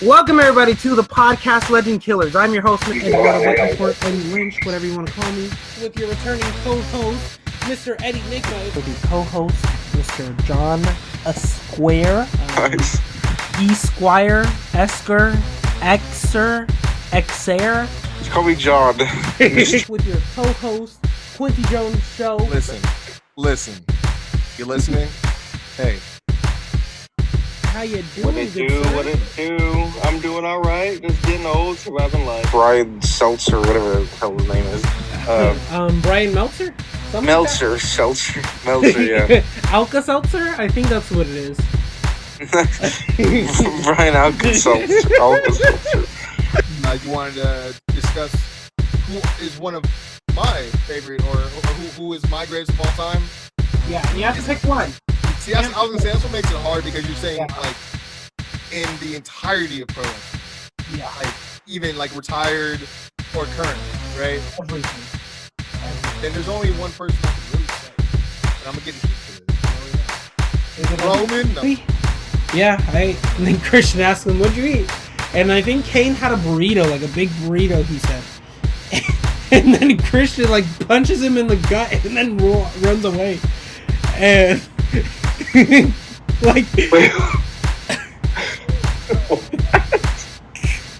Welcome everybody to the podcast Legend Killers. I'm your host, Eddie Lynch, whatever you want to call me, with your returning co-host, Mr. Eddie Nigma, with the co-host, Mr. John Esquire, Esquire, Esker, Xer. Call me John. With your co-host, Quincy Jones Show. Listen. You listening? Hey. How you doing? What it do? I'm doing all right. Just getting old, surviving life. Brian Seltzer, whatever the hell his name is. Brian Meltzer? Meltzer, like Seltzer, Meltzer, yeah. Alka-Seltzer? I think that's what it is. Brian Alka-Seltzer. You wanted to discuss who is one of my favorite, or who is my greatest of all time? Yeah, you have to pick one. See, I was gonna say that's what makes it hard, because you're saying like in the entirety of pro wrestling. Yeah. Like even like retired or current, right? Everything. Then there's only one person I can really say. And I'm gonna get heat for this. Roman? No. Yeah, and then Christian asked him, "What'd you eat?" And I think Kane had a burrito, like a big burrito, he said. And then Christian like punches him in the gut and then runs away. And like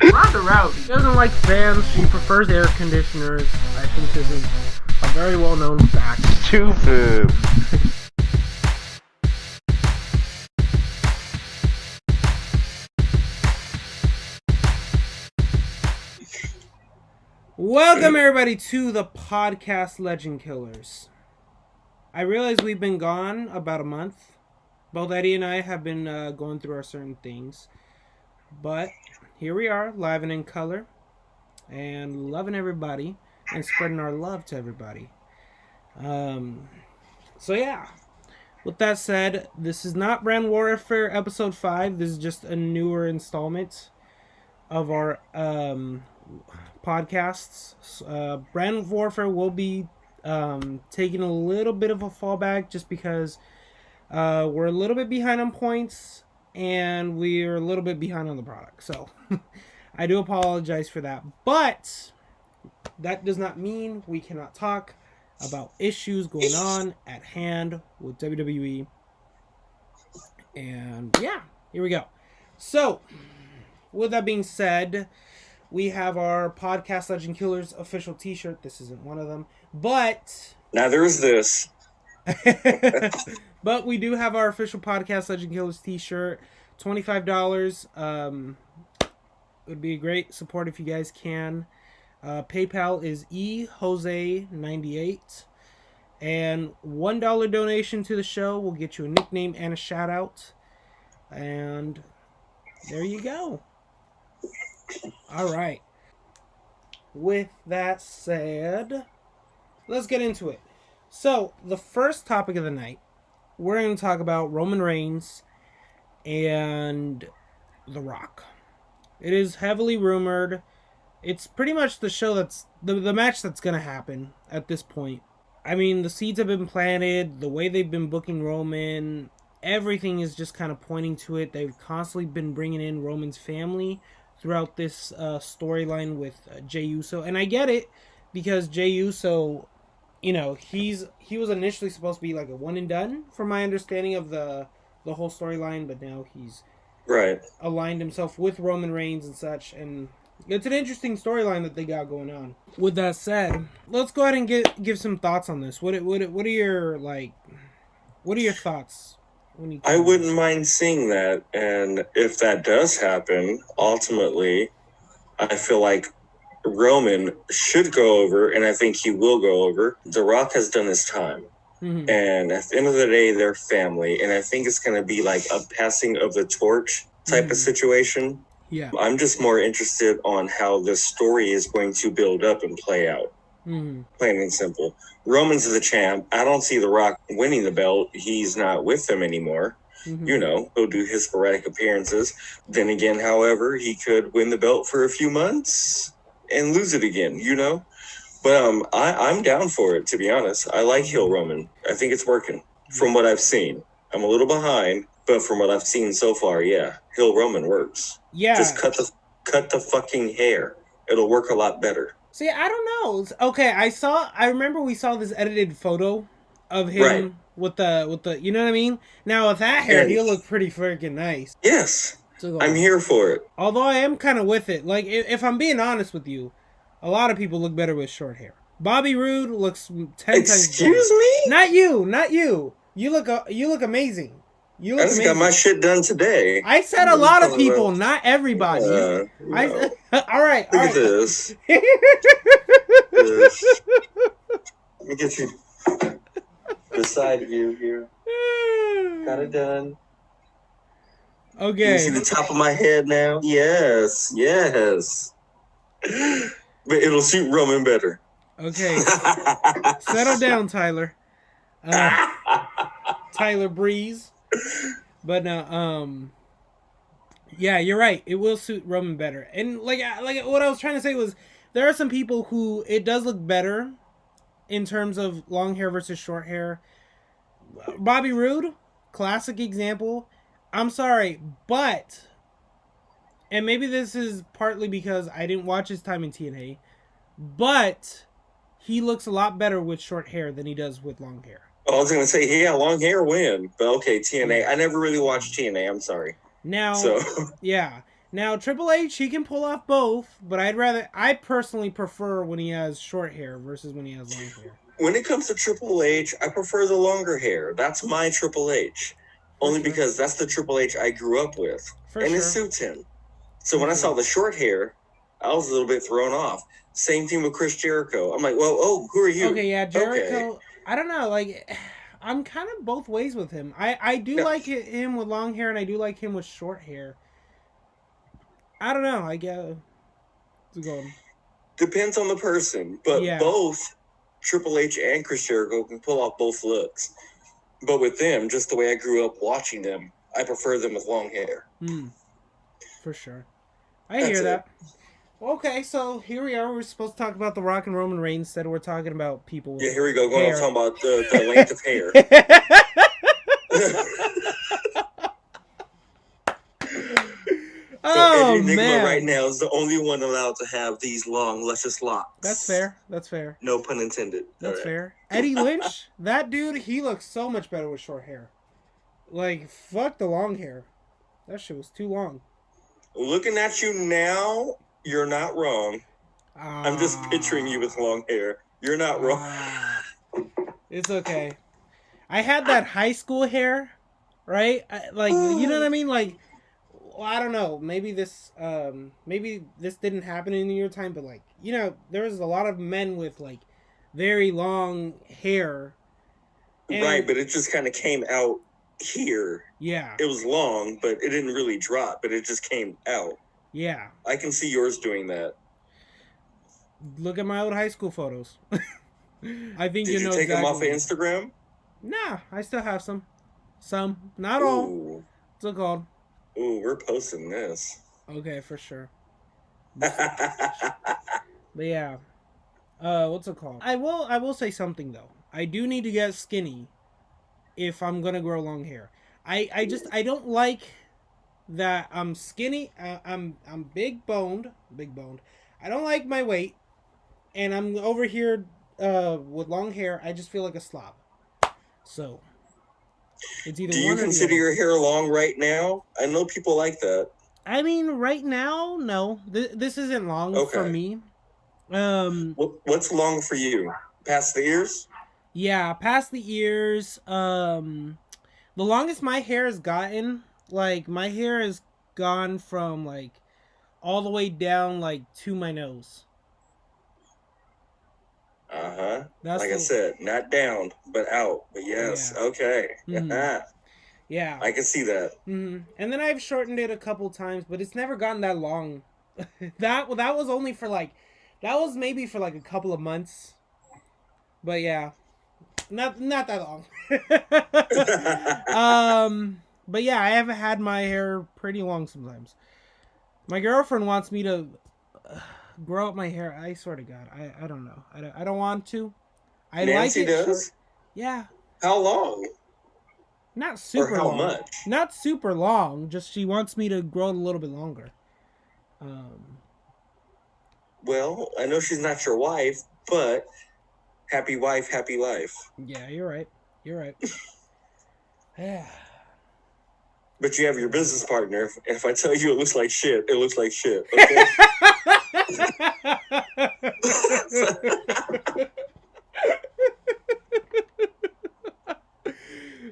Ronda Rousey doesn't like fans. She prefers air conditioners. I think this is a very well-known fact. Stupid. Welcome everybody to the podcast Legend Killers. I realize we've been gone about a month. Both Eddie and I have been going through our certain things. But here we are, live and in color. And loving everybody. And spreading our love to everybody. So yeah. With that said, this is not Brand Warfare Episode 5. This is just a newer installment of our podcasts. Brand Warfare will be taking a little bit of a fallback just because we're a little bit behind on points and we're a little bit behind on the product. So I do apologize for that. But that does not mean we cannot talk about issues going on at hand with WWE. And yeah, here we go. So, with that being said, we have our Podcast Legend Killers official t-shirt. This isn't one of them. But Now there's this. but we do have our official Podcast Legend Killers t-shirt. $25. It would be a great support if you guys can. PayPal is eJose98. And $1 donation to the show will get you a nickname and a shout out. And there you go. All right. With that said, let's get into it. So, the first topic of the night, we're going to talk about Roman Reigns and The Rock. It is heavily rumored. It's pretty much the show that's the match that's going to happen at this point. I mean, the seeds have been planted, the way they've been booking Roman, everything is just kind of pointing to it. They've constantly been bringing in Roman's family throughout this storyline with Jey Uso. And I get it, because Jey Uso, you know, he was initially supposed to be like a one and done, from my understanding of the whole storyline, but now he's aligned himself with Roman Reigns and such, and it's an interesting storyline that they got going on. With that said, let's go ahead and give some thoughts on this. What are your thoughts? I wouldn't mind seeing that, and if that does happen, ultimately, I feel like Roman should go over, and I think he will go over. The Rock has done his time. Mm-hmm. And at the end of the day, they're family, and I think it's going to be like a passing of the torch type of situation. Yeah. I'm just more interested on how the story is going to build up and play out. Mm-hmm. Plain and simple. Roman's the champ. I don't see The Rock winning the belt. He's not with them anymore. Mm-hmm. You know, he'll do his sporadic appearances. Then again, however, he could win the belt for a few months and lose it again, you know? But I'm down for it, to be honest. I like heel Roman. I think it's working from what I've seen. I'm a little behind, But from what I've seen so far, yeah, Hill Roman works. Yeah. Just cut the fucking hair. It'll work a lot better. See, I don't know. Okay, I remember we saw this edited photo of him Right. with the you know what I mean? Now with that hair, And- he'll look pretty freaking nice. Yes. So, I'm here for it. Although I am kind of with it. Like, if I'm being honest with you, a lot of people look better with short hair. Bobby Roode looks 10 times better. Excuse me? Not you. You look amazing. You look I just amazing. got my shit done today. I said a lot of people, not everybody. No. All right. Look at this. Let me get you beside you here. Got it done. Okay. You see the top of my head now? Yes. But it'll suit Roman better. Okay. Settle down, Tyler. Tyler Breeze. But yeah, you're right. It will suit Roman better. And like what I was trying to say was, there are some people who it does look better in terms of long hair versus short hair. Bobby Roode, classic example. I'm sorry, but, and maybe this is partly because I didn't watch his time in TNA, but he looks a lot better with short hair than he does with long hair. I was going to say, yeah, long hair win. But okay, TNA. I never really watched TNA. I'm sorry. Now, So yeah. Now, Triple H, he can pull off both, but I personally prefer when he has short hair versus when he has long hair. when it comes to Triple H, I prefer the longer hair. That's my Triple H. Only because that's the Triple H I grew up with. It suits him. So when I saw the short hair, I was a little bit thrown off. Same thing with Chris Jericho. I'm like, well, who are you? Okay, yeah, Jericho. Okay. I don't know, like, I'm kind of both ways with him. I do like him with long hair, and I do like him with short hair. I don't know. I guess. Depends on the person, but both Triple H and Chris Jericho can pull off both looks. But with them, just the way I grew up watching them, I prefer them with long hair. For sure. I hear that. Okay, so here we are. We're supposed to talk about The Rock and Roman Reigns. Instead, we're talking about people with here we go. Going hair. on talking about the length of hair. So Eddie Enigma right now is the only one allowed to have these long, luscious locks. That's fair. No pun intended. That's fair. Eddie Lynch, that dude, he looks so much better with short hair. Like, fuck the long hair. That shit was too long. Looking at you now, you're not wrong. I'm just picturing you with long hair. You're not wrong. It's okay. I had that high school hair, right? You know what I mean? Like, well, I don't know. Maybe this didn't happen in your time, but like, you know, there was a lot of men with like very long hair. Right, but it just kind of came out here. Yeah. It was long, but it didn't really drop, but it just came out. Yeah. I can see yours doing that. Look at my old high school photos. I think Did you know take exactly them off of Instagram? Nah, I still have some. Some. Not all. What's it called? Ooh, we're posting this. Okay, for sure. But yeah. What's it called? I will say something though. I do need to get skinny if I'm gonna grow long hair. I don't like that I'm skinny. I'm big boned. I don't like my weight, and I'm over here with long hair. I just feel like a slob. So it's either. Do you consider your hair long right now? I know people like that. I mean, right now, no. This isn't long for me. What's long for you? Past the ears? Yeah, past the ears. The longest my hair has gotten, like, my hair has gone from, like, all the way down, like, to my nose. Uh-huh. Like I said, not down, but out. But yes, okay. Mm-hmm. Yeah. I can see that. Mm-hmm. And then I've shortened it a couple times, but it's never gotten that long. that was only for, like, that was maybe for, like, a couple of months. But, yeah. Not that long. But yeah, I have had my hair pretty long sometimes. My girlfriend wants me to grow up my hair. I swear to God, I don't know. I don't want to. Nancy like it does? short. Yeah. How long? Not super how long. much? Not super long. Just she wants me to grow it a little bit longer. Well, I know she's not your wife, but happy wife, happy life. Yeah, you're right. You're right. Yeah. But you have your business partner. And if I tell you it looks like shit, it looks like shit. Okay.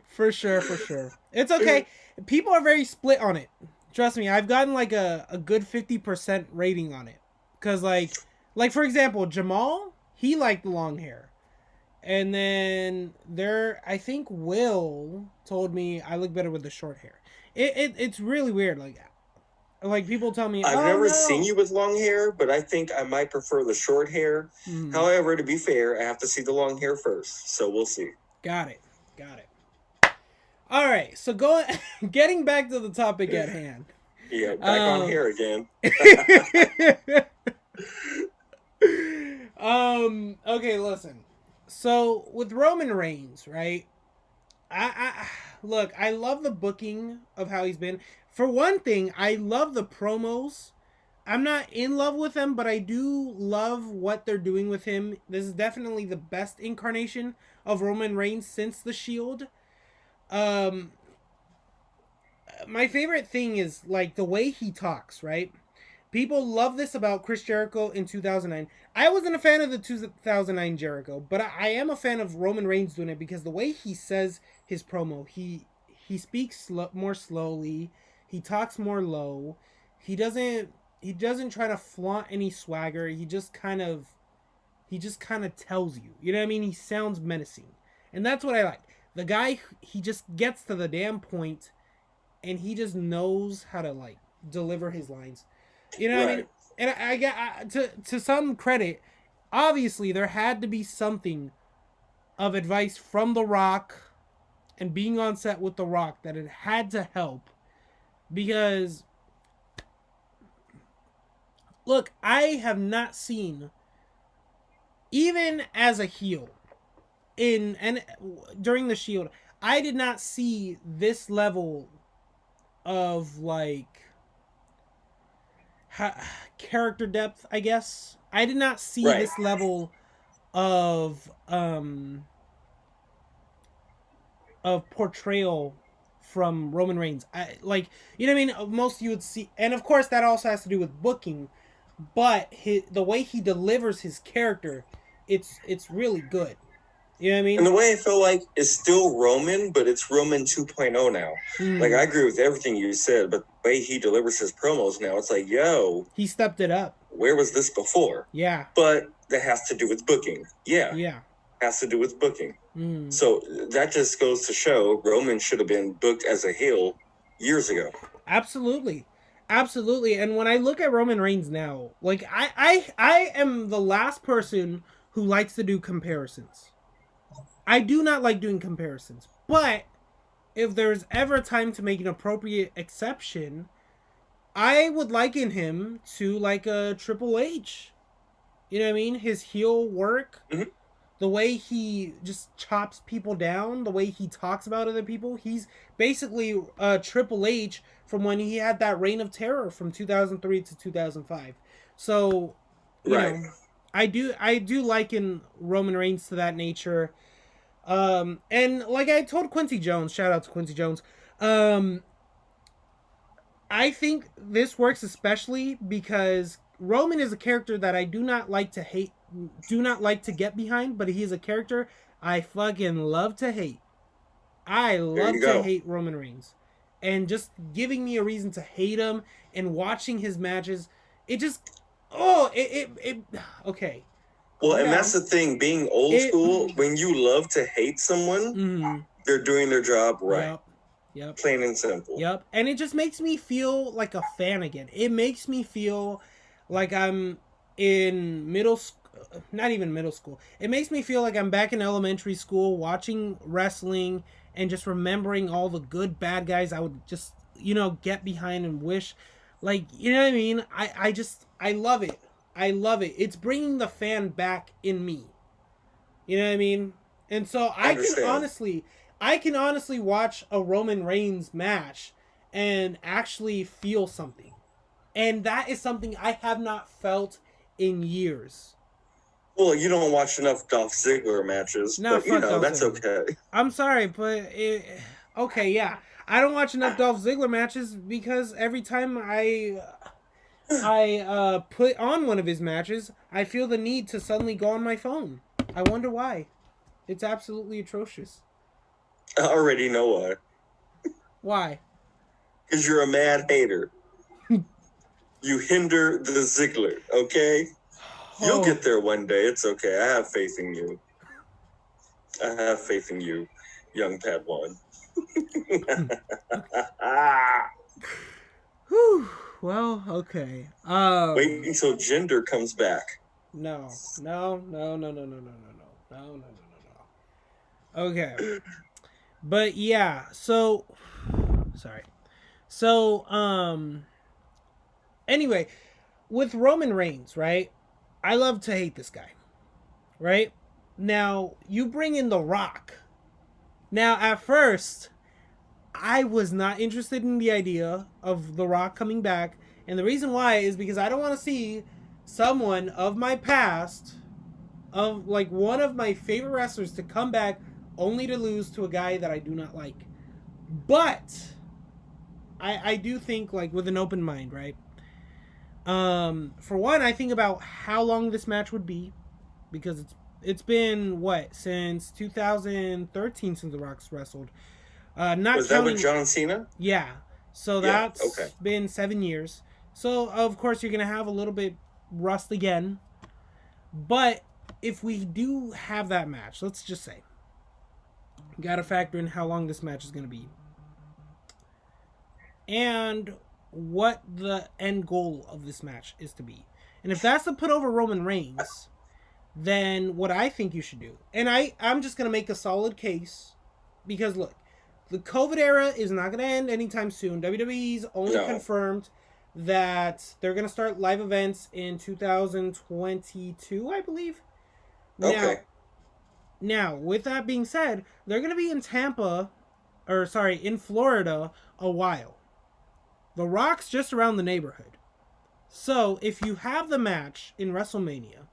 For sure, for sure. It's okay. People are very split on it. Trust me, I've gotten like a good 50% rating on it. Cause like for example, Jamal, he liked the long hair. And then I think Will told me I look better with the short hair. It's really weird. Like people tell me, I've oh, never no. seen you with long hair, but I think I might prefer the short hair. However, to be fair, I have to see the long hair first. So we'll see. Got it. All right, so getting back to the topic at hand. Yeah, back on hair again. Okay, listen. So with Roman Reigns, right? I look, I love the booking of how he's been. For one thing, I love the promos. I'm not in love with them, but I do love what they're doing with him. This is definitely the best incarnation of Roman Reigns since the Shield. My favorite thing is like the way he talks, right? People love this about Chris Jericho in 2009. I wasn't a fan of the 2009 Jericho, but I am a fan of Roman Reigns doing it because the way he says his promo, he speaks more slowly, he talks more low, he doesn't try to flaunt any swagger. He just kind of tells you. You know what I mean? He sounds menacing, and that's what I like. The guy, he just gets to the damn point, and he just knows how to like deliver his lines. You know what I mean? And I get to some credit, obviously there had to be something of advice from The Rock and being on set with The Rock that it had to help, because look, I have not seen, even as a heel during the Shield, I did not see this level of like character depth, I guess. I did not see this level of portrayal from Roman Reigns. You know what I mean? Most you would see, and of course that also has to do with booking, but the way he delivers his character, it's really good. You know what I mean? And the way I feel like is still Roman, but it's Roman 2.0 now. Like, I agree with everything you said, but the way he delivers his promos now, it's like, yo. He stepped it up. Where was this before? Yeah. But that has to do with booking. Yeah. Yeah. Has to do with booking. So that just goes to show Roman should have been booked as a heel years ago. Absolutely. And when I look at Roman Reigns now, like, I am the last person who likes to do comparisons. I do not like doing comparisons, but if there's ever time to make an appropriate exception, I would liken him to like a Triple H. You know what I mean? His heel work, the way he just chops people down, the way he talks about other people. He's basically Triple H from when he had that reign of terror from 2003 to 2005. So, you know, I do liken Roman Reigns to that nature. And like I told Quincy Jones, shout out to Quincy Jones, I think this works especially because Roman is a character that I do not like to hate, do not like to get behind, but he is a character I fucking love to hate. I love to hate Roman Reigns. And just giving me a reason to hate him and watching his matches, it just, okay. Well, and that's the thing, being old school, when you love to hate someone, they're doing their job right. Yep. Plain and simple. Yep. And it just makes me feel like a fan again. It makes me feel like I'm in middle school, not even middle school. It makes me feel like I'm back in elementary school watching wrestling and just remembering all the good bad guys I would just, get behind and wish. Like, you know what I mean? I love it. I love it. It's bringing the fan back in me. You know what I mean? And so I can honestly, I can honestly watch a Roman Reigns match and actually feel something. And that is something I have not felt in years. Well, you don't watch enough Dolph Ziggler matches, Nah, but you fuck know, Dolph that's Ziggler. okay. I'm sorry, but okay, yeah. I don't watch enough Dolph Ziggler matches because every time I put on one of his matches, I feel the need to suddenly go on my phone. I wonder why. It's absolutely atrocious. I already know why. Why? Because you're a mad hater. You hinder the Ziggler, okay? You'll get there one day. It's okay. I have faith in you. I have faith in you, young Padawan. Whew. Well, okay. Wait until gender comes back. No. Okay. But yeah, so sorry. So anyway, with Roman Reigns, right? I love to hate this guy. Right? Now, you bring in The Rock. Now, at first, I was not interested in the idea of The Rock coming back, and the reason why is because I don't want to see someone of my past, of like one of my favorite wrestlers, to come back only to lose to a guy that I do not like. But I do think, like, with an open mind, right? For one, I think about how long this match would be, because it's been what, since 2013 since The Rock's wrestled. Not Was counting, that with John Cena? yeah. So Yeah, that's okay. been 7 years. So of course you're gonna have a little bit rust again. But if we do have that match, let's just say, gotta factor in how long this match is gonna be, and what the end goal of this match is to be. And if that's to put over Roman Reigns, then what I think you should do, and I'm just gonna make a solid case, because look, the COVID era is not gonna end anytime soon. WWE's only confirmed that they're gonna start live events in 2022, I believe. Okay. Now, with that being said, they're gonna be in in Florida a while. The Rock's just around the neighborhood. So if you have the match in WrestleMania,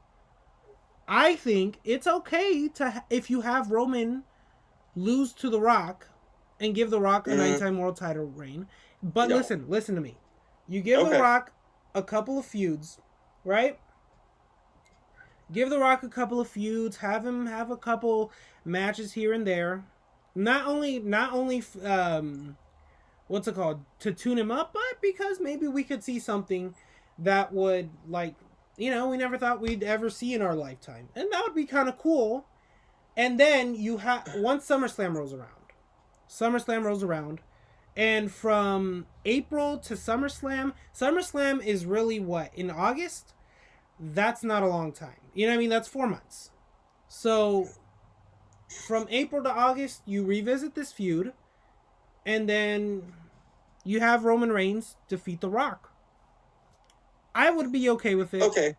I think it's okay if you have Roman lose to The Rock and give The Rock a 9-time world title reign. But listen to me. You give The Rock a couple of feuds, right? Give The Rock a couple of feuds, have him have a couple matches here and there. Not only what's it called, to tune him up, but because maybe we could see something that would, like, we never thought we'd ever see in our lifetime. And that would be kind of cool. And then you have, once SummerSlam rolls around, and from April to SummerSlam is really what, in August? That's not a long time. You know what I mean? That's 4 months. So from April to August, you revisit this feud, and then you have Roman Reigns defeat The Rock. I would be okay with it. Okay.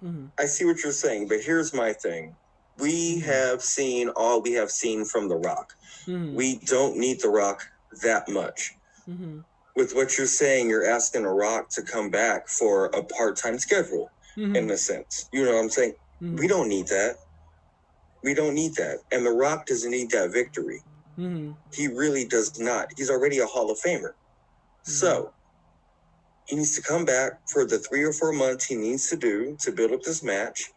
Mm-hmm. I see what you're saying, but here's my thing. We have seen all we have seen from The Rock. Mm-hmm. We don't need The Rock that much. Mm-hmm. With what you're saying, you're asking The Rock to come back for a part-time schedule, in a sense. You know what I'm saying? Mm-hmm. We don't need that. We don't need that. And The Rock doesn't need that victory. Mm-hmm. He really does not. He's already a Hall of Famer. Mm-hmm. So he needs to come back for the 3 or 4 months he needs to do to build up this match,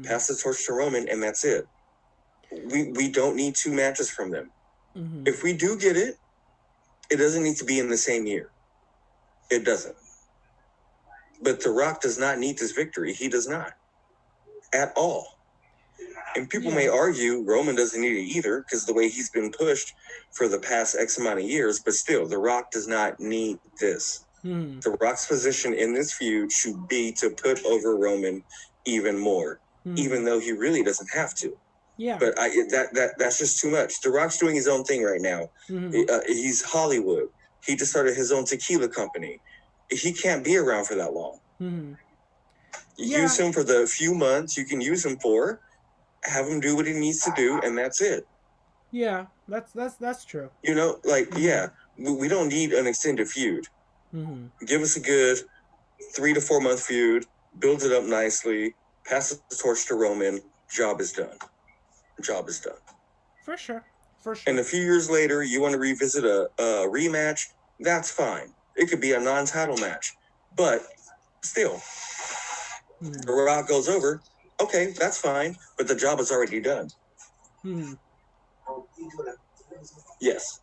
pass the torch to Roman, and that's it. We don't need 2 matches from them. Mm-hmm. If we do get it, it doesn't need to be in the same year. It doesn't. But The Rock does not need this victory. He does not. At all. And people may argue Roman doesn't need it either, because the way he's been pushed for the past X amount of years, but still, The Rock does not need this. The Rock's position in this feud should be to put over Roman even more, even though he really doesn't have to. Yeah. But that's just too much. The Rock's doing his own thing right now. He's Hollywood. He just started his own tequila company. He can't be around for that long. Use him for the few months you can use him for. Have him do what he needs to do, and that's it. Yeah. That's true. You know, like, yeah, we don't need an extended feud. Mm-hmm. Give us a good 3 to 4 month feud, build it up nicely, pass the torch to Roman, job is done. Job is done. For sure. For sure. And a few years later, you want to revisit a rematch, that's fine. It could be a non-title match. But still, The Rock goes over, okay, that's fine, but the job is already done. Hmm. Yes.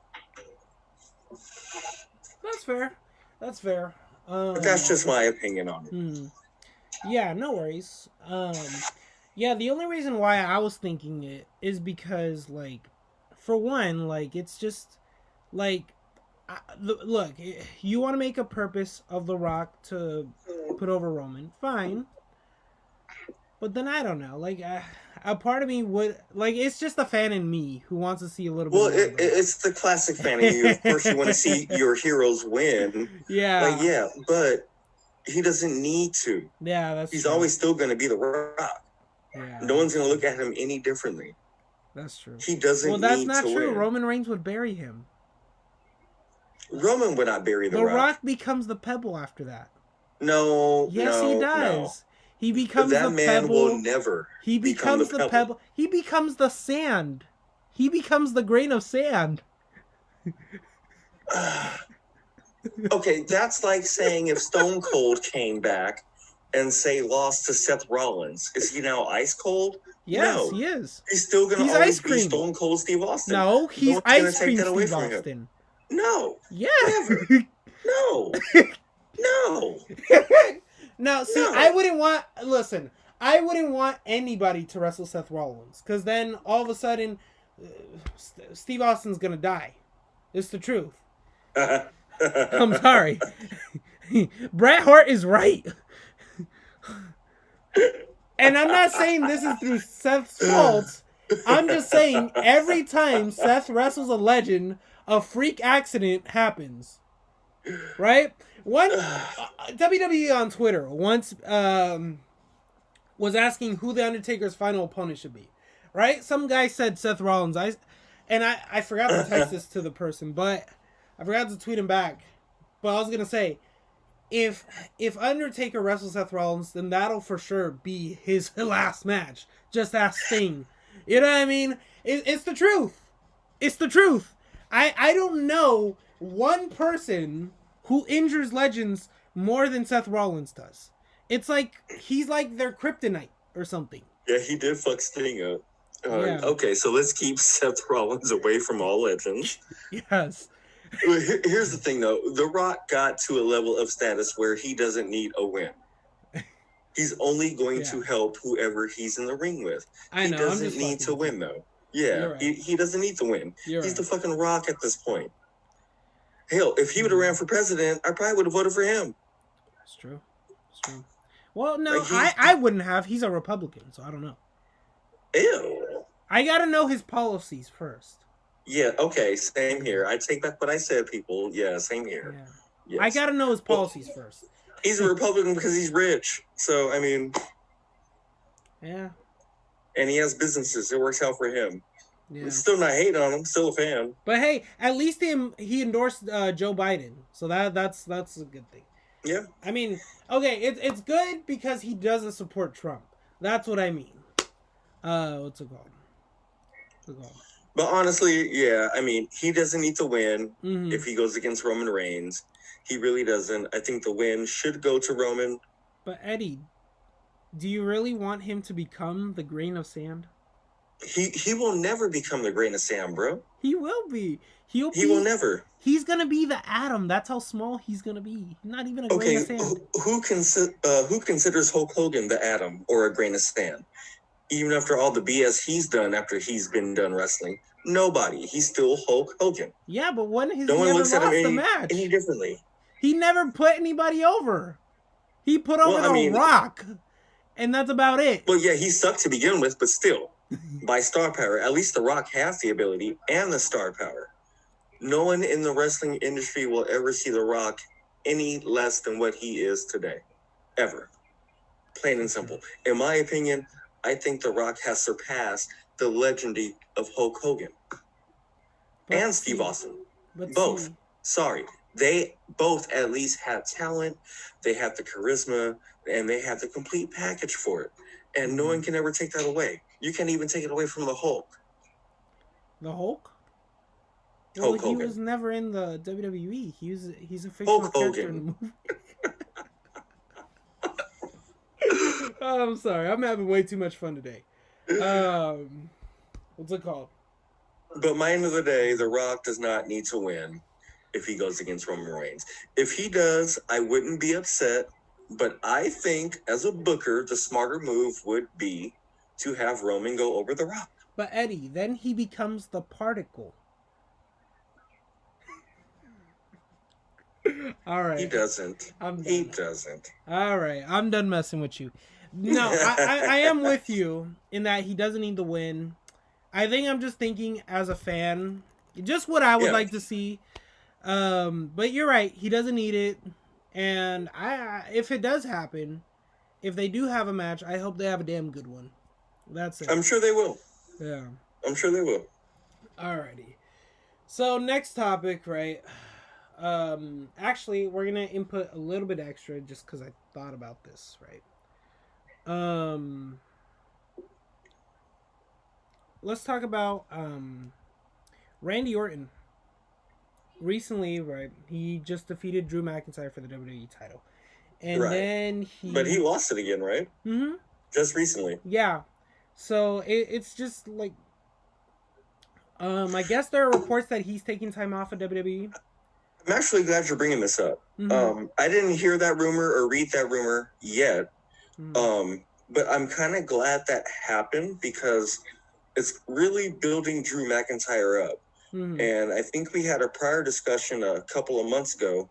That's fair. That's fair. But that's just my opinion on it. Hmm. Yeah, no worries. Yeah, the only reason why I was thinking it is because, like, for one, like, it's just, like, look, you want to make a purpose of The Rock to put over Roman, fine. But then I don't know, like, a part of me would, like, it's just a fan in me who wants to see a little bit Well, more of The Rock. it's the classic fan in you. Of course, you want to see your heroes win. Yeah. Like, yeah, but he doesn't need to. Yeah, that's He's true. always still going to be The Rock. Yeah, No one's going to look at him any differently. that's true. He doesn't Well, that's need not to true. win. Roman Reigns would bury him. Roman would not bury The The Rock. Rock becomes the pebble after that. No, Yes, no, he no. does. He becomes That the man pebble. will never He become becomes the the pebble. pebble. He becomes the sand. He becomes the grain of sand. Okay, that's like saying if Stone Cold came back and, say, lost to Seth Rollins, is he now ice cold? Yes, No. he is. He's still going He's to always ice be cream. Stone Cold Steve Austin. No, he's one's gonna ice take cream that away Steve from him. Austin. No. Yeah. Never. No. No. Now, see, No. I wouldn't want. Listen, I wouldn't want anybody to wrestle Seth Rollins, because then all of a sudden, Steve Austin's gonna die. It's the truth. I'm sorry. Bret Hart is right. And I'm not saying this is through Seth's fault. I'm just saying every time Seth wrestles a legend, a freak accident happens. Right? One WWE on Twitter once was asking who the Undertaker's final opponent should be. Right? Some guy said Seth Rollins. I forgot to text this to the person, but I forgot to tweet him back. But I was gonna say, if Undertaker wrestles Seth Rollins, then that'll for sure be his last match. Just ask Sting. You know what I mean? It's the truth. It's the truth. I don't know one person who injures legends more than Seth Rollins does. It's like he's like their kryptonite or something. Yeah, he did fuck Sting up. Yeah. Okay, so let's keep Seth Rollins away from all legends. Yes. Here's the thing, though. The Rock got to a level of status where he doesn't need a win. He's only going to help whoever he's in the ring with. I know. He doesn't need to win, though. Yeah, right. he doesn't need to win. You're He's right. the fucking Rock at this point. Hell, if he would have ran for president, I probably would have voted for him. It's true. It's true. Well, no, Like, I wouldn't have. He's a Republican, so I don't know. Ew. I gotta know his policies first. Yeah, okay, same here. I take back what I said, people. Yeah, same here. Yeah. Yes. I gotta know his policies first. He's a Republican because he's rich. So, I mean, Yeah. and he has businesses. It works out for him. Yeah. I'm still not hating on him. Still a fan. But hey, at least he endorsed Joe Biden, so that's a good thing. Yeah. I mean, okay, it's good because he doesn't support Trump. That's what I mean. What's it called? But honestly, yeah, I mean, he doesn't need to win Mm-hmm. if he goes against Roman Reigns. He really doesn't. I think the win should go to Roman. But Eddie, do you really want him to become the grain of sand? He will never become the grain of sand, bro. He will be. He will never. He's gonna be the atom. That's how small he's gonna be. Not even a grain of sand. Who considers Hulk Hogan the atom or a grain of sand? Even after all the BS he's done after he's been done wrestling, nobody. He's still Hulk Hogan. Yeah, but when has No he one ever looks lost at him a match? any differently. He never put anybody over. He put over The Rock, and that's about it. Well, yeah, he sucked to begin with, but still, by star power, at least The Rock has the ability and the star power. No one in the wrestling industry will ever see The Rock any less than what he is today. Ever. Plain and simple. In my opinion, I think The Rock has surpassed the legacy of Hulk Hogan. and Steve Austin. But Both. see, Sorry. They both at least have talent, they have the charisma, and they have the complete package for it. And no one can ever take that away. You can't even take it away from the Hulk. the Hulk. Well, Hulk he Hogan. was never in the WWE. He's a fictional Hulk character in the Hogan. movie. Oh, I'm sorry. I'm having way too much fun today. What's it called? But by the end of the day, The Rock does not need to win if he goes against Roman Reigns. If he does, I wouldn't be upset. But I think, as a booker, the smarter move would be to have Roman go over The Rock. But Eddie, then he becomes the particle. All right. He doesn't. I'm He done. doesn't. All right. I'm done messing with you. No, I am with you in that he doesn't need to win. I think I'm just thinking as a fan, just what I would like to see. But you're right. He doesn't need it. And if it does happen, if they do have a match, I hope they have a damn good one. That's it. I'm sure they will. Yeah. I'm sure they will. Alrighty. So next topic, right? Actually, we're gonna input a little bit extra just because I thought about this, right? Let's talk about Randy Orton. Recently, right? He just defeated Drew McIntyre for the WWE title, and then But he lost it again, right? Mm-hmm. Just recently. Yeah. So it's just like, I guess there are reports that he's taking time off of WWE. I'm actually glad you're bringing this up. Mm-hmm. I didn't hear that rumor or read that rumor yet. Mm-hmm. But I'm kind of glad that happened because it's really building Drew McIntyre up. Mm-hmm. And I think we had a prior discussion a couple of months ago,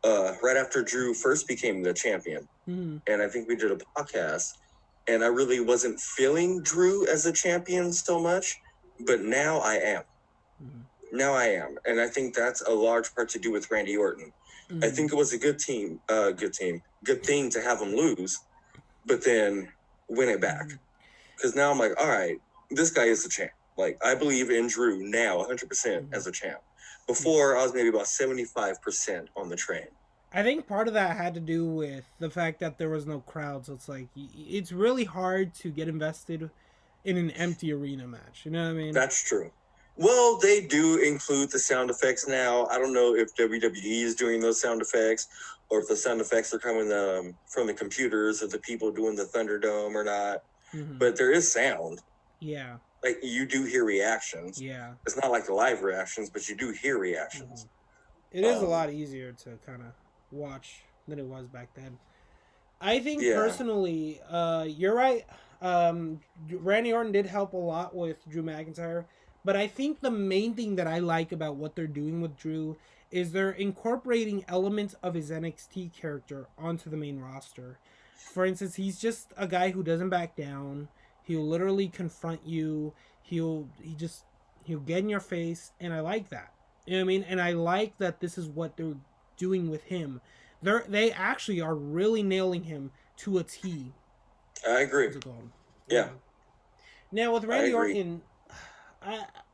right after Drew first became the champion. Mm-hmm. And I think we did a podcast. And I really wasn't feeling Drew as a champion so much. But now I am. Mm-hmm. Now I am. And I think that's a large part to do with Randy Orton. Mm-hmm. I think it was a good thing to have him lose, but then win it back. Because now I'm like, all right, this guy is the champ. Like, I believe in Drew now 100% as a champ. Before, I was maybe about 75% on the train. I think part of that had to do with the fact that there was no crowd. So it's like, it's really hard to get invested in an empty arena match. You know what I mean? That's true. Well, they do include the sound effects now. I don't know if WWE is doing those sound effects or if the sound effects are coming from the computers of the people doing the Thunderdome or not. Mm-hmm. But there is sound. Yeah. Like, you do hear reactions. Yeah. It's not like the live reactions, but you do hear reactions. Mm-hmm. It is a lot easier to kind of watch than it was back then. I think personally, you're right. Randy Orton did help a lot with Drew McIntyre, but I think the main thing that I like about what they're doing with Drew is they're incorporating elements of his NXT character onto the main roster. For instance, he's just a guy who doesn't back down. He'll literally confront you. He'll get in your face, and I like that. You know what I mean? And I like that this is what they're doing with him. They actually are really nailing him to a T. I agree. Yeah. Now with Randy Orton,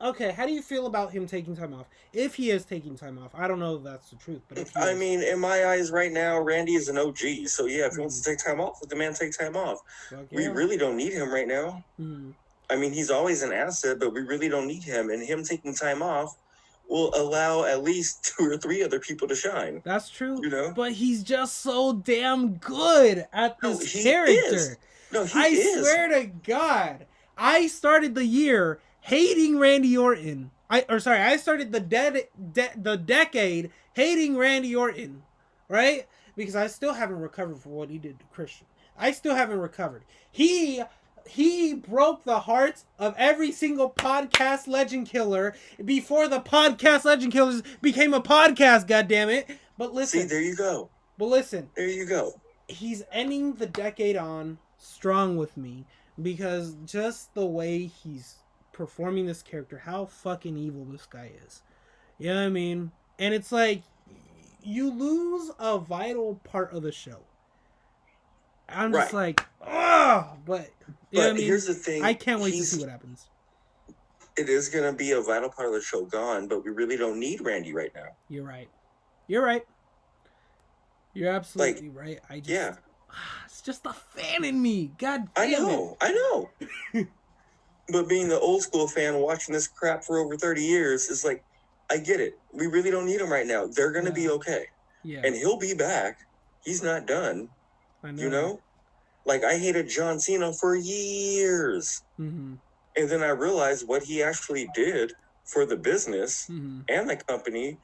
okay, how do you feel about him taking time off? If he is taking time off, I don't know if that's the truth, but if he is, mean, in my eyes right now, Randy is an OG. So yeah, if he wants to take time off, let the man take time off. We really don't need him right now. Mm-hmm. I mean, he's always an asset, but we really don't need him. And him taking time off will allow at least 2 or 3 other people to shine. That's true. You know? But he's just so damn good at this character. I swear to God, I started the year hating Randy Orton. I started the decade hating Randy Orton, right? Because I still haven't recovered from what he did to Christian. I still haven't recovered. He broke the hearts of every single podcast legend killer before the podcast legend killers became a podcast, goddammit. But listen. See, there you go. But listen. There you go. He's ending the decade on strong with me because just the way he's performing this character, how fucking evil this guy is. You know what I mean? And it's like, you lose a vital part of the show. I'm just like, oh, but you know what I mean? Here's the thing. I can't wait to see what happens. it is going to be a vital part of the show gone, but we really don't need Randy right now. You're right. You're right. You're absolutely right. I just, Yeah, it's just the fan in me. God damn I know. But being the old school fan watching this crap for over 30 years is like, I get it. We really don't need him right now. They're going to be okay. Yeah. And he'll be back. He's not done. I know. You know? Like, I hated John Cena for years. Mm-hmm. And then I realized what he actually did for the business Mm-hmm. and the company.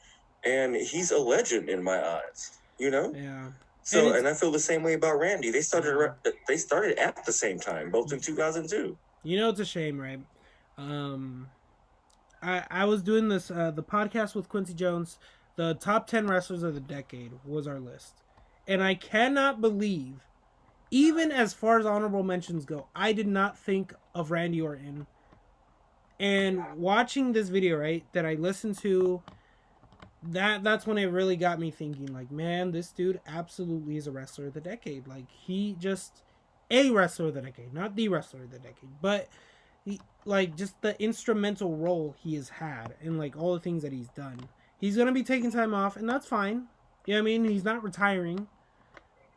And he's a legend in my eyes. You know? Yeah. So, and I feel the same way about Randy. They started at the same time, both in 2002. You know, it's a shame, right? I was doing this the podcast with Quincy Jones. The top 10 wrestlers of the decade was our list, and I cannot believe, even as far as honorable mentions go, I did not think of Randy Orton. And watching this video, right, that I listened to, that's when it really got me thinking, like, man, this dude absolutely is a wrestler of the decade. Like, he just a wrestler of the decade, not the wrestler of the decade, but like just the instrumental role he has had and like all the things that he's done. He's gonna be taking time off, and that's fine. You know what I mean? He's not retiring,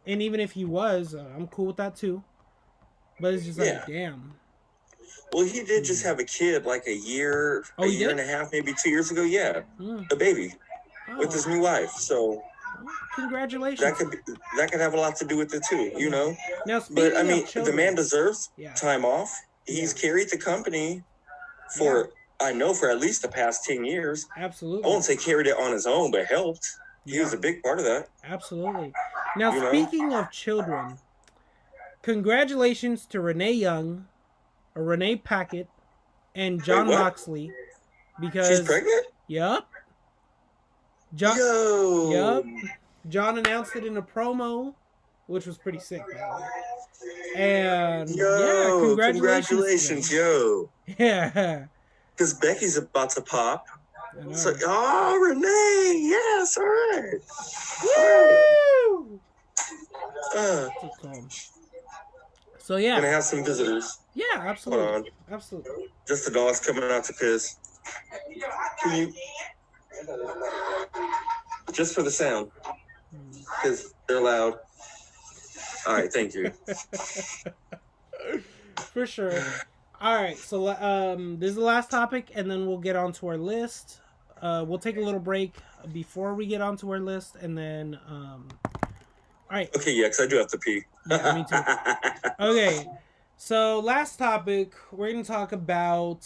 and even if he was, I'm cool with that too. But it's just like, damn. Well, he did just have a kid like a year and a half, maybe 2 years ago. Yeah, a baby with his new wife. So, congratulations. That could have a lot to do with it too. You know. Now, but I mean, the man deserves time off. He's carried the company for I know for at least the past 10 years. Absolutely. I won't say carried it on his own, but helped. He was a big part of that. Absolutely. Now, speaking of children, congratulations to Renee Young, or Renee Paquette, and John Moxley, because she's pregnant. Yep. Yep. John announced it in a promo, which was pretty sick, by the way. And congratulations, yo. Yeah. Because Becky's about to pop. So, Renee, yes, all right. Woo! So yeah. Gonna have some visitors. Yeah, absolutely. Hold on. Absolutely. Just the dogs coming out to piss. Can you? Just for the sound, because they're loud. All right, thank you. For sure. All right, so this is the last topic, and then we'll get on to our list. We'll take a little break before we get onto our list, and then all right. Okay, yeah, because I do have to pee. Yeah, me too. Okay, so last topic, we're gonna talk about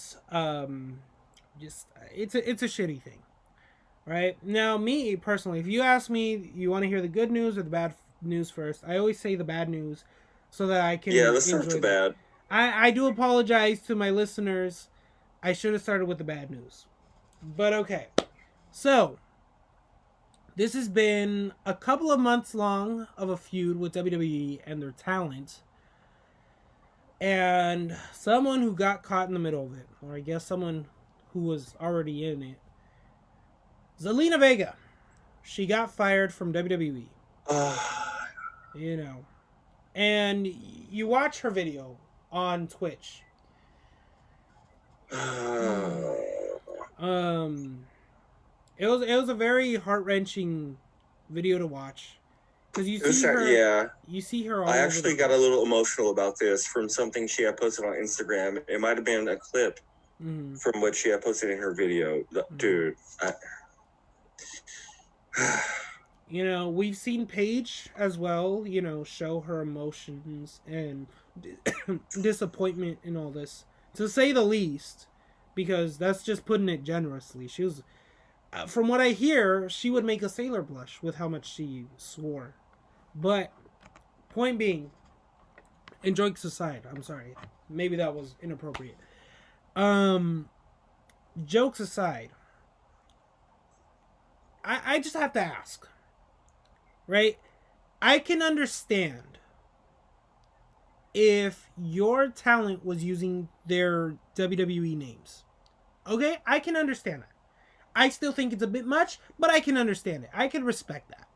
just it's a shitty thing, right? Now, me personally, if you ask me, you want to hear the good news or the bad news first, I always say the bad news, so that I can let's start with the bad. I do apologize to my listeners. I should have started with the bad news. But okay. So, this has been a couple of months long of a feud with WWE and their talent. And someone who got caught in the middle of it, or I guess someone who was already in it, Zelina Vega. She got fired from WWE. You know. And you watch her video on Twitch. It was a very heart-wrenching video to watch, because you see her. You see her. All I actually got a little emotional about this from something she had posted on Instagram. It might have been a clip from what she had posted in her video. Dude, you know, we've seen Paige as well, you know, show her emotions and disappointment in all this, to say the least, because that's just putting it generously. She was, from what I hear, she would make a sailor blush with how much she swore. But, point being, and jokes aside, I'm sorry, maybe that was inappropriate. Jokes aside, I just have to ask. Right? I can understand if your talent was using their WWE names. Okay? I can understand that. I still think it's a bit much, but I can understand it. I can respect that.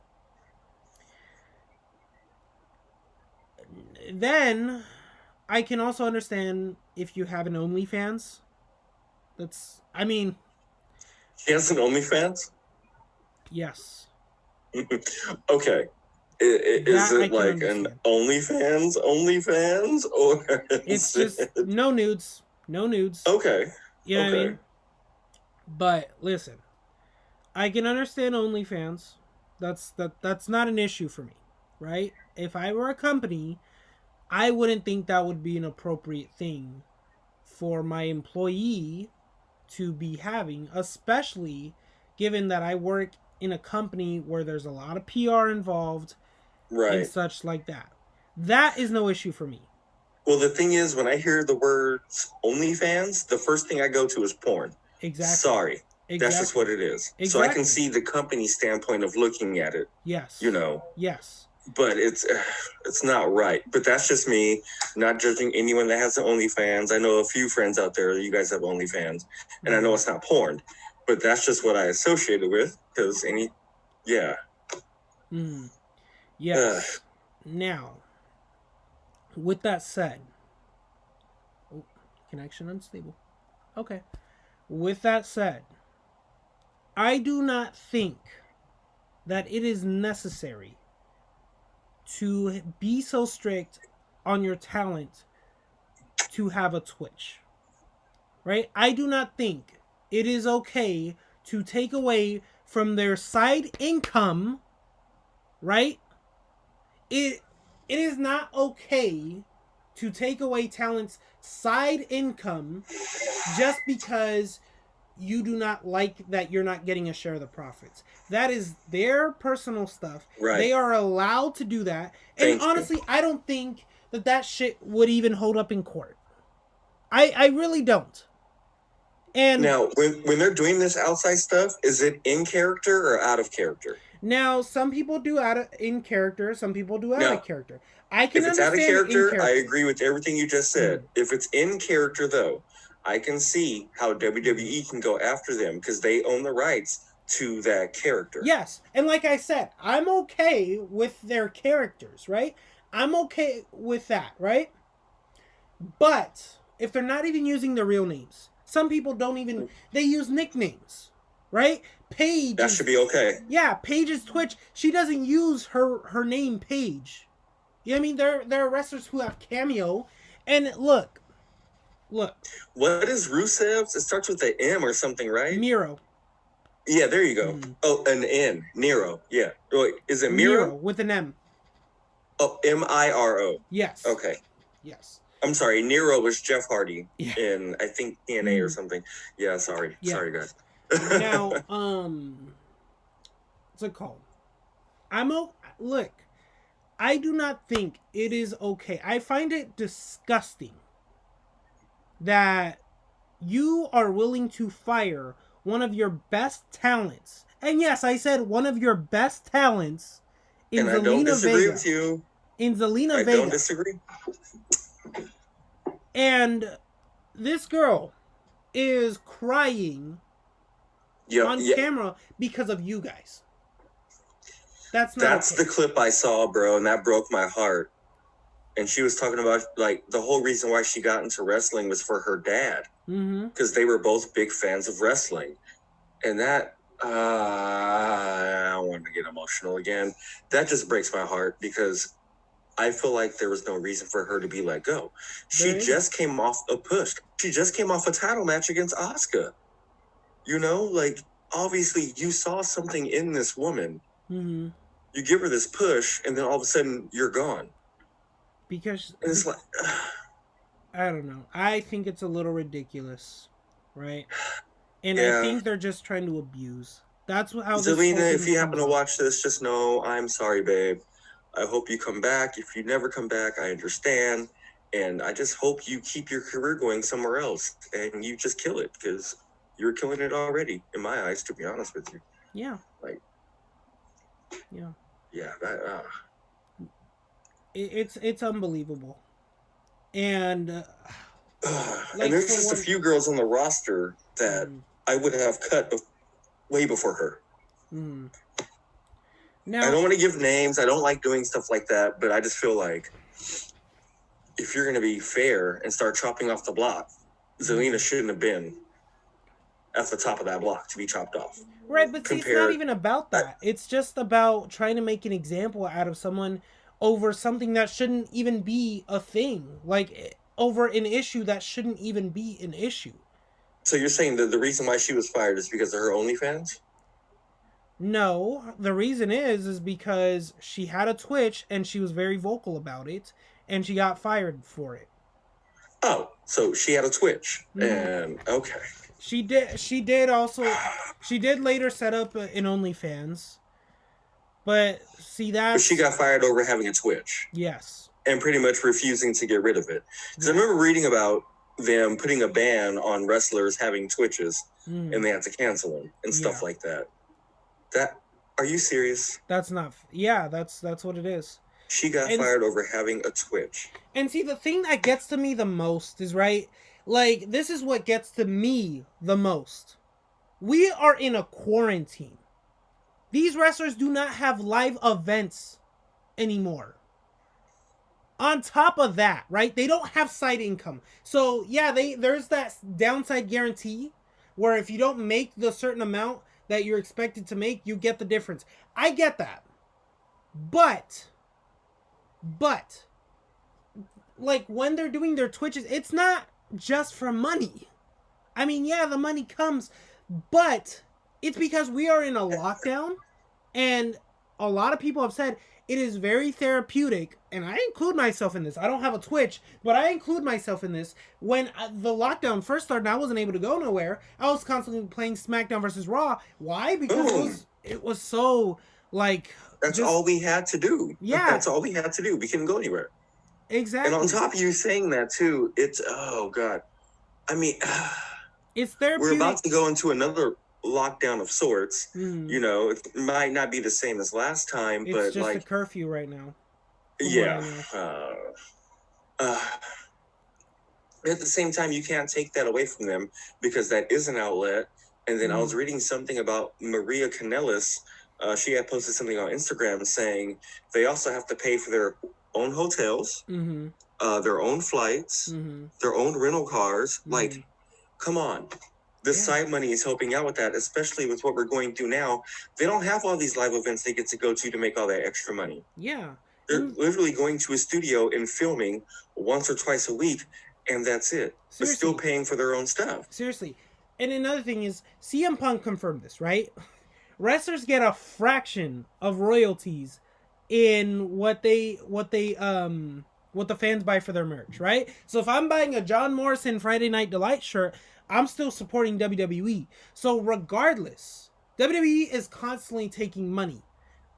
Then, I can also understand if you have an OnlyFans I mean, She has an OnlyFans? yes. Okay. Is That I it can like an understand. OnlyFans, or It's is just it... no nudes. No nudes. Okay. You know what I Okay. mean? But listen, I can understand OnlyFans. That's not an issue for me, right? If I were a company, I wouldn't think that would be an appropriate thing for my employee to be having, especially given that I work in a company where there's a lot of PR involved and Right. such like that. That is no issue for me. Well, the thing is, when I hear the words OnlyFans, the first thing I go to is porn. Exactly. Sorry. That's just what it is. So I can see the company standpoint of looking at it, Yes. you know. Yes. But it's not right. But that's just me, not judging anyone that has the OnlyFans. I know a few friends out there, you guys have OnlyFans, and I know it's not porn, but that's just what I associate it with, because yeah. Yes. Now, with that said, connection unstable. Okay. With that said, I do not think that it is necessary to be so strict on your talent to have a Twitch. Right? I do not think it is okay to take away from their side income, right? It is not okay to take away talent's side income just because you do not like that you're not getting a share of the profits. That is their personal stuff. Right. They are allowed to do that. And honestly, I don't think that shit would even hold up in court. I really don't. And now, when they're doing this outside stuff, is it in character or out of character? Now, some people do in character, some people do out of character. I can if it's out of character, I agree with everything you just said. If it's in character, though, I can see how WWE can go after them because they own the rights to that character. Yes, and like I said, I'm okay with their characters, right? I'm okay with that, right? But if they're not even using their real names, some people don't even, they use nicknames, right? Paige. That should be okay. Yeah, Paige's Twitch, she doesn't use her name Paige. You know what I mean? There are wrestlers who have Cameo, and look. What is Rusev's? It starts with an M or something, right? Miro. Yeah, there you go. Oh, an N. Nero. Yeah. Wait, is it Miro? With an M. Oh, Miro. Yes. Okay. Yes. I'm sorry. Nero was Jeff Hardy in, I think, TNA or something. Yeah, sorry. Yeah. Sorry, guys. Now, what's it called? Look, I do not think it is okay. I find it disgusting that you are willing to fire one of your best talents. And yes, I said one of your best talents in Zelina Vega. I don't disagree with you. In Zelina Vega. I don't disagree. And this girl is crying on camera because of you guys. That's the clip I saw, bro, and that broke my heart. And she was talking about, like, the whole reason why she got into wrestling was for her dad. Because they were both big fans of wrestling. And that, I want to get emotional again. That just breaks my heart because I feel like there was no reason for her to be let go. She just came off a push. She just came off a title match against Asuka. You know, like, obviously you saw something in this woman. You give her this push, and then all of a sudden you're gone. Because and it's like, I don't know. I think it's a little ridiculous, right? And I think they're just trying to abuse. That's how. Zelina, if you happen to watch this, just know I'm sorry, babe. I hope you come back. If you never come back, I understand. And I just hope you keep your career going somewhere else and you just kill it because you're killing it already, in my eyes, to be honest with you. Yeah. Like. Yeah. Yeah. That. It's unbelievable, and and there's just a few girls on the roster that I would have cut way before her. Now, I don't want to give names. I don't like doing stuff like that, but I just feel like if you're going to be fair and start chopping off the block, Zelina shouldn't have been at the top of that block to be chopped off. Right, but see, it's not even about that. It's just about trying to make an example out of someone over something that shouldn't even be a thing. Like, over an issue that shouldn't even be an issue. So you're saying that the reason why she was fired is because of her OnlyFans? No, the reason is because she had a Twitch and she was very vocal about it, and she got fired for it. Oh, so she had a Twitch, and okay. She did also. She did later set up an OnlyFans, but see that she got fired over having a Twitch. Yes. And pretty much refusing to get rid of it. Because I remember reading about them putting a ban on wrestlers having Twitches, and they had to cancel them and stuff like that. Are you serious? That's not. Yeah, that's what it is. She got fired over having a Twitch. And see, the thing that gets to me the most is, right, like, this is what gets to me the most. We are in a quarantine. These wrestlers do not have live events anymore. On top of that, right, they don't have side income. So yeah, there's that downside guarantee where if you don't make the certain amount that you're expected to make, you get the difference. I get that. But like, when they're doing their Twitches, it's not just for money. I mean, yeah, the money comes, but it's because we are in a lockdown, and a lot of people have said it is very therapeutic, and I include myself in this. I don't have a Twitch, but I include myself in this. When the lockdown first started and I wasn't able to go nowhere, I was constantly playing SmackDown versus Raw. Why? Because it was so, like... That's all we had to do. Yeah. That's all we had to do. We couldn't go anywhere. Exactly. And on top of you saying that, too, it's... Oh, God. I mean... It's therapeutic. We're about to go into another lockdown of sorts. You know, it might not be the same as last time, but it's just a curfew right now. Yeah. At the same time, you can't take that away from them because that is an outlet. And then I was reading something about Maria Kanellis. She had posted something on Instagram saying they also have to pay for their own hotels, their own flights, their own rental cars. Like, come on. The side money is helping out with that, especially with what we're going through now. They don't have all these live events they get to go to make all that extra money. Yeah. They're literally going to a studio and filming once or twice a week, and that's it. They're still paying for their own stuff. Seriously. And another thing is, CM Punk confirmed this, right? Wrestlers get a fraction of royalties in what the fans buy for their merch, right? So if I'm buying a John Morrison Friday Night Delight shirt, I'm still supporting WWE. So regardless, WWE is constantly taking money.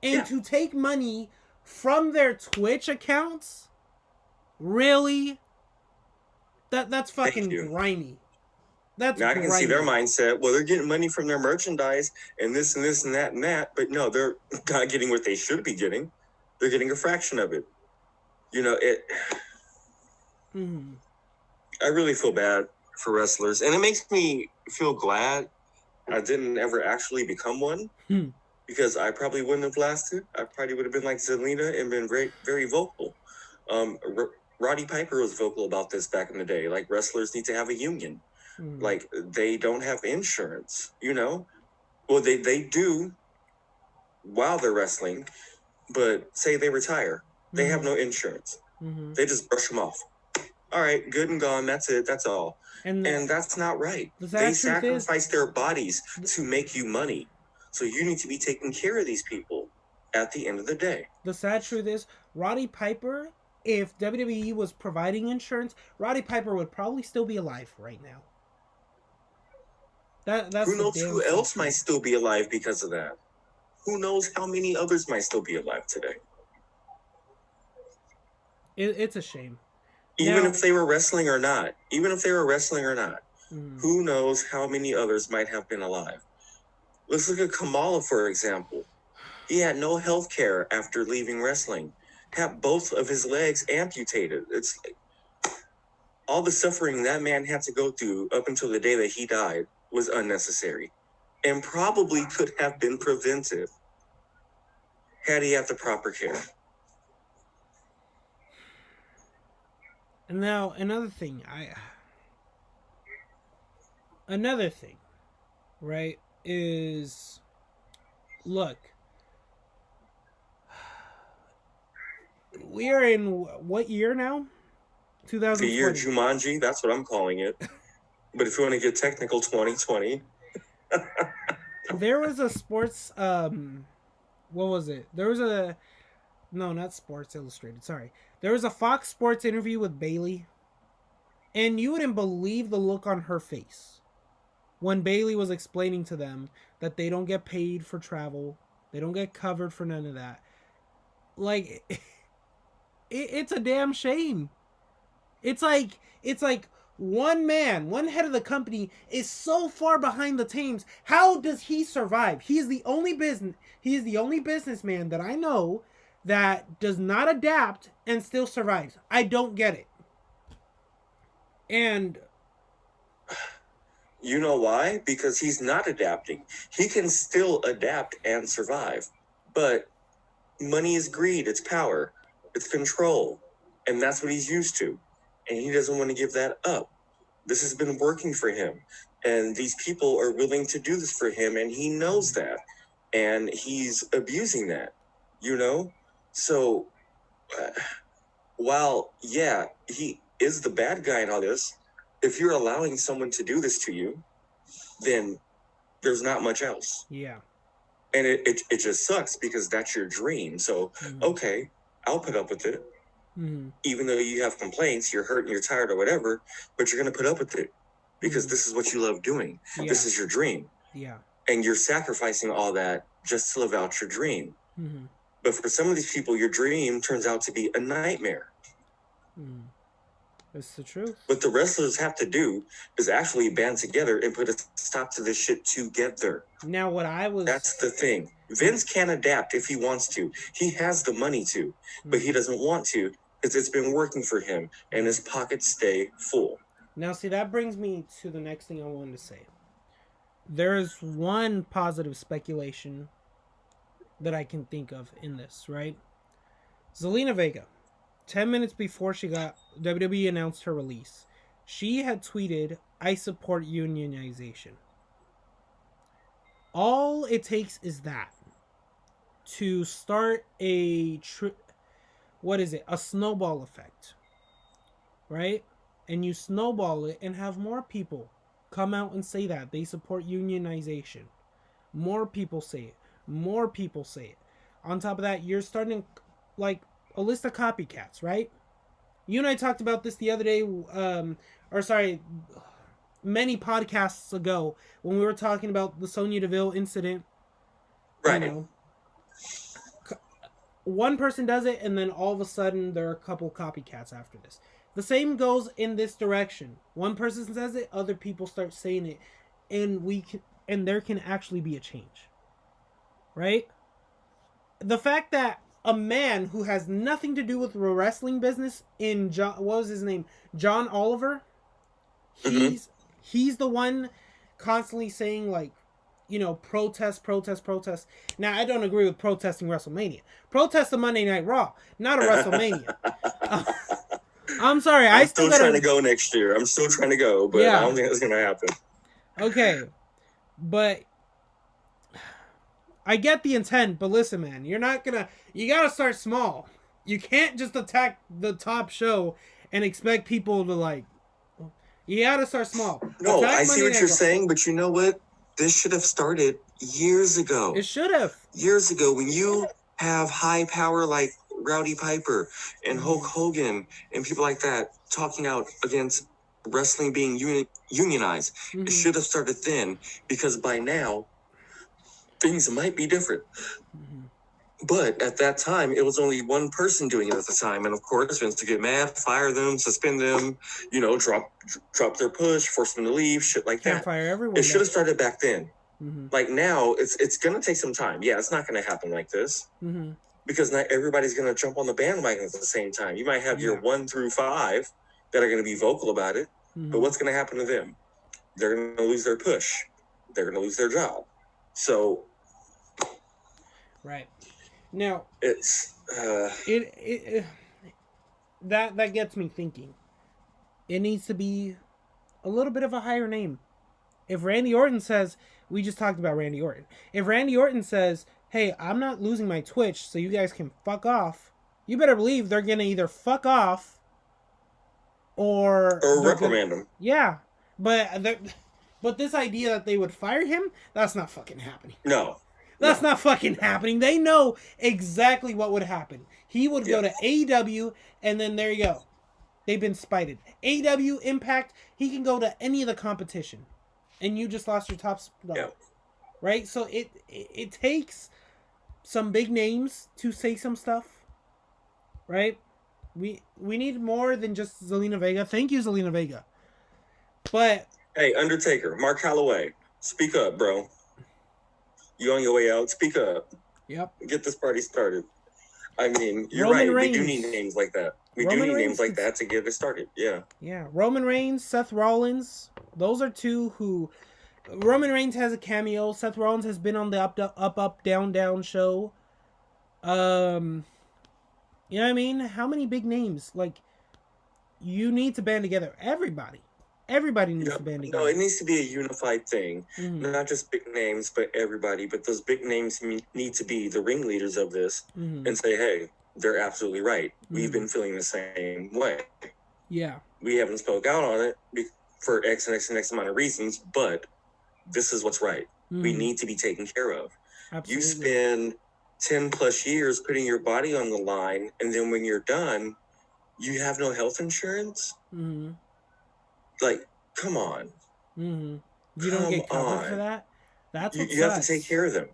And to take money from their Twitch accounts, really? That's fucking grimy. That's now I can see their mindset. Well, they're getting money from their merchandise and this and this and that and that. But no, they're not getting what they should be getting. They're getting a fraction of it. You know, I really feel bad for wrestlers. And it makes me feel glad I didn't ever actually become one. Because I probably wouldn't have lasted. I probably would have been like Zelina and been very, very vocal. Roddy Piper was vocal about this back in the day. Like, wrestlers need to have a union. Like, they don't have insurance, you know? Well, they do while they're wrestling, but say they retire. They have no insurance. They just brush them off. All right, good and gone. That's it. That's all. And that's not right. They sacrifice their bodies to make you money. So you need to be taking care of these people at the end of the day. The sad truth is, Roddy Piper, if WWE was providing insurance, Roddy Piper would probably still be alive right now. That's who knows who else might still be alive because of that? Who knows how many others might still be alive today? It's a shame. Even if they were wrestling or not. Who knows how many others might have been alive? Let's look at Kamala, for example. He had no health care after leaving wrestling. Had both of his legs amputated. It's like all the suffering that man had to go through up until the day that he died was unnecessary and probably could have been prevented had he had the proper care. And now, another thing. right, is look, we are in what year now? The year 2020. Jumanji, that's what I'm calling it. But if you want to get technical, 2020. There was a sports what was it? There was a no, not Sports Illustrated, sorry. There was a Fox Sports interview with Bailey, and you wouldn't believe the look on her face when Bailey was explaining to them that they don't get paid for travel, they don't get covered for none of that. Like it's a damn shame. It's like one man, one head of the company is so far behind the times. How does he survive? He is the only businessman that I know that does not adapt and still survives. I don't get it. And You know why? Because he's not adapting. He can still adapt and survive. But money is greed, it's power, it's control. And that's what he's used to. And he doesn't want to give that up. This has been working for him. And these people are willing to do this for him. And he knows that. And he's abusing that, you know? So, while, yeah, he is the bad guy in all this, if you're allowing someone to do this to you, then there's not much else. yeah. And it just sucks because that's your dream. So, okay, I'll put up with it. Even though you have complaints, you're hurt and you're tired or whatever, but you're going to put up with it because this is what you love doing. Yeah. This is your dream. Yeah. And you're sacrificing all that just to live out your dream. But for some of these people, your dream turns out to be a nightmare. It's the truth. What the wrestlers have to do is actually band together and put a stop to this shit together. Now, That's the thing. Vince can adapt if he wants to. He has the money to, but he doesn't want to because it's been working for him and his pockets stay full. Now, see, that brings me to the next thing I wanted to say. There is one positive speculation that I can think of in this, right? Zelina Vega, 10 minutes before WWE announced her release, she had tweeted, "I support unionization." All it takes is that to start a snowball effect, right? And you snowball it and have more people come out and say that they support unionization. More people say it. More people say it. On top of that, you're starting like a list of copycats, right? You and I talked about this the other day, many podcasts ago when we were talking about the Sonya Deville incident. Right. You know, one person does it, and then all of a sudden there are a couple copycats after this. The same goes in this direction. One person says it, other people start saying it, and there can actually be a change. Right? The fact that a man who has nothing to do with the wrestling business what was his name? John Oliver. He's the one constantly saying, like, you know, protest. Now, I don't agree with protesting WrestleMania. Protest the Monday Night Raw, not a WrestleMania. I'm sorry. I'm still trying to go next year. I'm still trying to go, but I don't think it's going to happen. Okay. But I get the intent, but listen, man, you gotta start small. You can't just attack the top show and expect people to you gotta start small. No, I see what you're saying, but you know what? This should have started years ago. It should have. Years ago, when you have high power like Rowdy Piper and Hulk Hogan and people like that talking out against wrestling being unionized. It should have started then, because by now, things might be different. But at that time, it was only one person doing it at the time. And of course, Vince to get mad, fire them, suspend them, drop their push, force them to leave, shit like Can't that. fire everyone. It should have started back then. Like now, it's going to take some time. Yeah, it's not going to happen like this. Because not everybody's going to jump on the bandwagon at the same time. You might have your 1 through 5 that are going to be vocal about it. But what's going to happen to them? They're going to lose their push. They're going to lose their job. So... Right. Now, it's that gets me thinking. It needs to be a little bit of a higher name. If Randy Orton says, we just talked about Randy Orton. If Randy Orton says, hey, I'm not losing my Twitch, so you guys can fuck off, you better believe they're going to either fuck off or reprimand him. Yeah. But this idea that they would fire him, that's not fucking happening. No. That's not fucking happening. They know exactly what would happen. He would go to AEW, and then there you go. They've been spited. AEW, Impact, he can go to any of the competition. And you just lost your top spot. Yeah. Right? So it takes some big names to say some stuff. Right? We need more than just Zelina Vega. Thank you, Zelina Vega. But hey, Undertaker, Mark Calloway, speak up, bro. You on your way out? Speak up. Yep. Get this party started. I mean, you're Roman right. Reigns. We do need names like that. We Roman do need Reigns names like that to get it started. Yeah. Yeah. Roman Reigns, Seth Rollins. Those are two who. Roman Reigns has a cameo. Seth Rollins has been on the up, down, down show. You know what I mean? How many big names? Like, you need to band together. Everybody needs to band together. No, it needs to be a unified thing. Mm-hmm. Not just big names, but everybody. But those big names need to be the ringleaders of this and say, hey, they're absolutely right. We've been feeling the same way. Yeah. We haven't spoke out on it for X and X and X amount of reasons, but this is what's right. We need to be taken care of. Absolutely. You spend 10 plus years putting your body on the line, and then when you're done, you have no health insurance? Like, come on. You don't get covered for that? That's what you have to take care of them.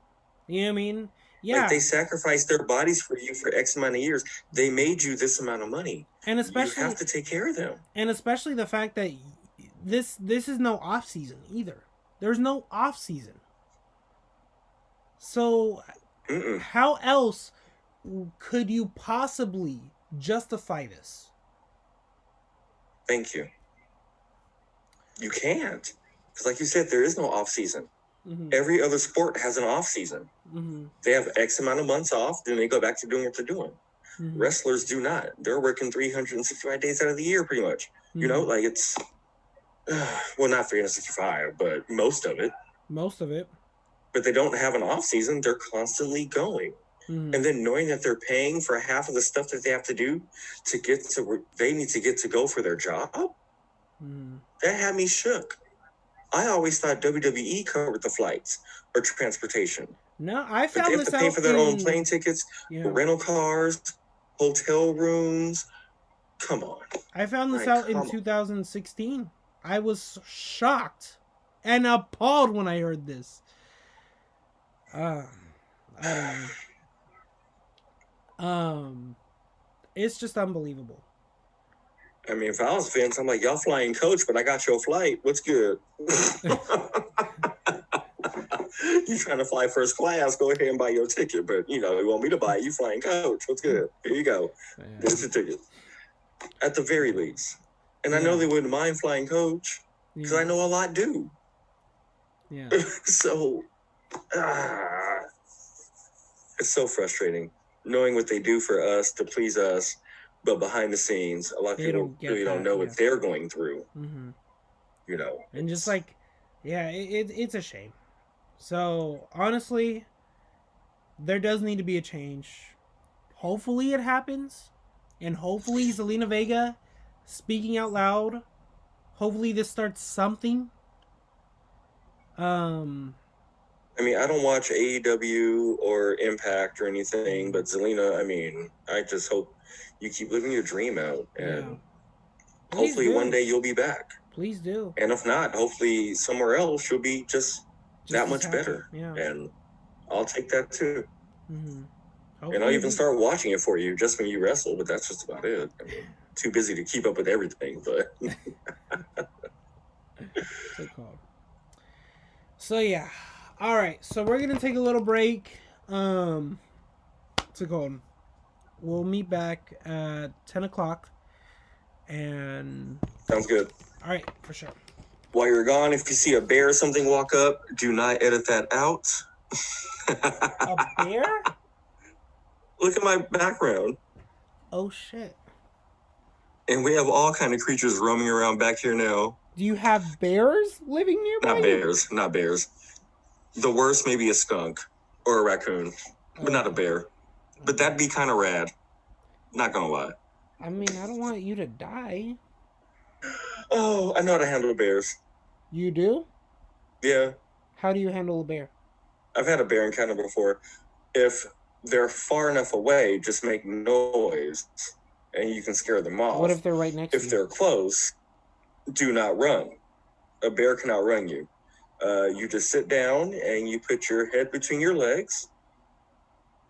You know what I mean? Yeah. Like, they sacrificed their bodies for you for X amount of years. They made you this amount of money. And especially, you have to take care of them. And especially the fact that this is no off season either. There's no off season. So how else could you possibly justify this? Thank you. You can't. Because like you said, there is no off season. Every other sport has an off season. They have X amount of months off, then they go back to doing what they're doing. Wrestlers do not. They're working 365 days out of the year, pretty much. You know, like it's, well, not 365, but most of it. Most of it. But they don't have an off season. They're constantly going. And then knowing that they're paying for half of the stuff that they have to do to get to where they need to get to go for their job, that had me shook. I always thought WWE covered the flights or transportation. No, I found this out. They have to pay for their own plane tickets, rental cars, hotel rooms. Come on. I found this out in 2016. I was shocked and appalled when I heard this. I don't know. It's just unbelievable. I mean, if I was Vince, I'm like, y'all flying coach, but I got your flight. What's good? You trying to fly first class? Go ahead and buy your ticket. But, you know, you want me to buy it, you flying coach. What's good? Here you go. There's your ticket. At the very least. And I know they wouldn't mind flying coach because I know a lot do. Yeah. So, it's so frustrating knowing what they do for us to please us. But behind the scenes, a lot of people really don't know what they're going through. You know. And just like, it's a shame. So, honestly, there does need to be a change. Hopefully it happens. And hopefully Zelina Vega speaking out loud. Hopefully this starts something. I mean, I don't watch AEW or Impact or anything, but Zelina, I mean, I just hope you keep living your dream out, and hopefully one day you'll be back. Please do. And if not, hopefully somewhere else you'll be just that much better. Yeah. And I'll take that too. And I'll even start watching it for you just when you wrestle, but that's just about it. I mean, too busy to keep up with everything, but. So yeah. All right. So we're gonna take a little break. We'll meet back at 10 o'clock. And sounds good. All right, for sure. While you're gone, if you see a bear or something walk up, do not edit that out. A bear? Look at my background. Oh shit. And we have all kind of creatures roaming around back here now. Do you have bears living nearby? Not bears, not bears. The worst, maybe a skunk or a raccoon, but not a bear. But that'd be kind of rad. Not gonna lie. I mean, I don't want you to die. Oh, I know how to handle bears. You do? Yeah, How do you handle a bear? I've had a bear encounter before. If they're far enough away, just make noise, and you can scare them off. What if they're right next to If you? they're close, do not run. A bear can outrun you. You just sit down and you put your head between your legs,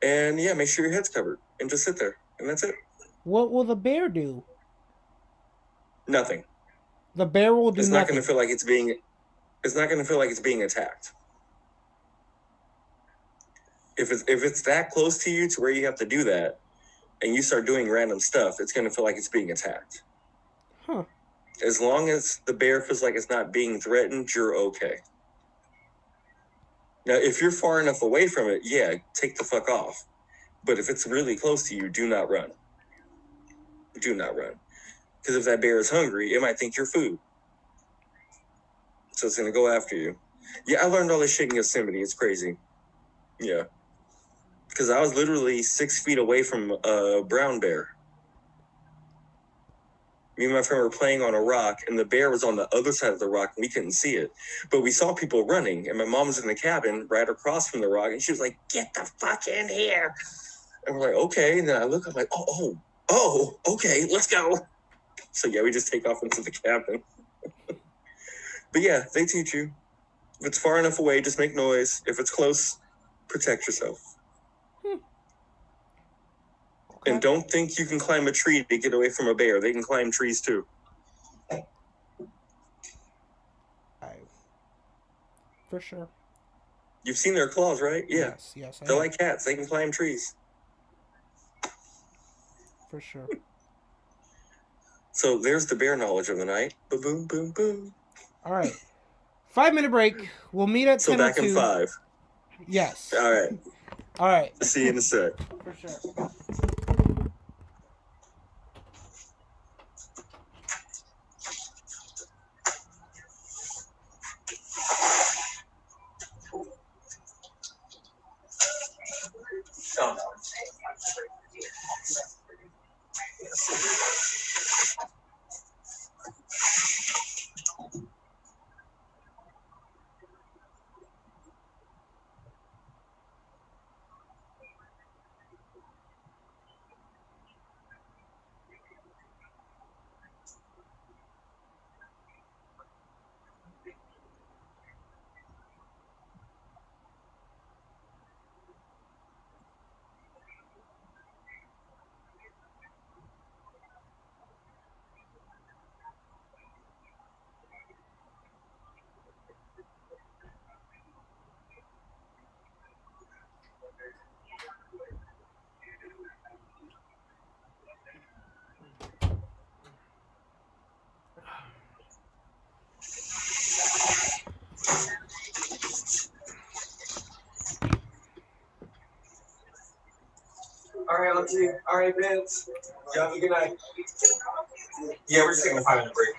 and yeah, make sure your head's covered, and just sit there, and that's it. What will the bear do? Nothing. The bear will do It's not nothing. going to feel like it's being. It's not going to feel like it's being attacked. If it's that close to you to where you have to do that, and you start doing random stuff, it's going to feel like it's being attacked. Huh. As long as the bear feels like it's not being threatened, you're okay. Now, if you're far enough away from it, yeah, take the fuck off. But if it's really close to you, do not run. Do not run. Because if that bear is hungry, it might think you're food. So it's going to go after you. Yeah, I learned all this shit in Yosemite. It's crazy. Yeah. Because I was literally 6 feet away from a brown bear. Me and my friend were playing on a rock, and the bear was on the other side of the rock, and we couldn't see it. But we saw people running, and my mom was in the cabin right across from the rock, and she was like, "Get the fuck in here!" And we're like, "Okay." And then I look, I'm like, "Oh, okay, let's go." So yeah, we just take off into the cabin. But yeah, they teach you. If it's far enough away, just make noise. If it's close, protect yourself. Okay. And don't think you can climb a tree to get away from a bear. They can climb trees too. For sure. You've seen their claws, right? Yeah. Yes, They're like cats. They can climb trees. For sure. So there's the bear knowledge of the night. Boom, boom, boom. All right. 5-minute break. We'll meet at 10:02. So back in 5. Yes. All right. All right. See you in a sec. For sure. All right, Auntie. All right, Vince. Y'all have a good night. Yeah, we're just taking a 5-minute break.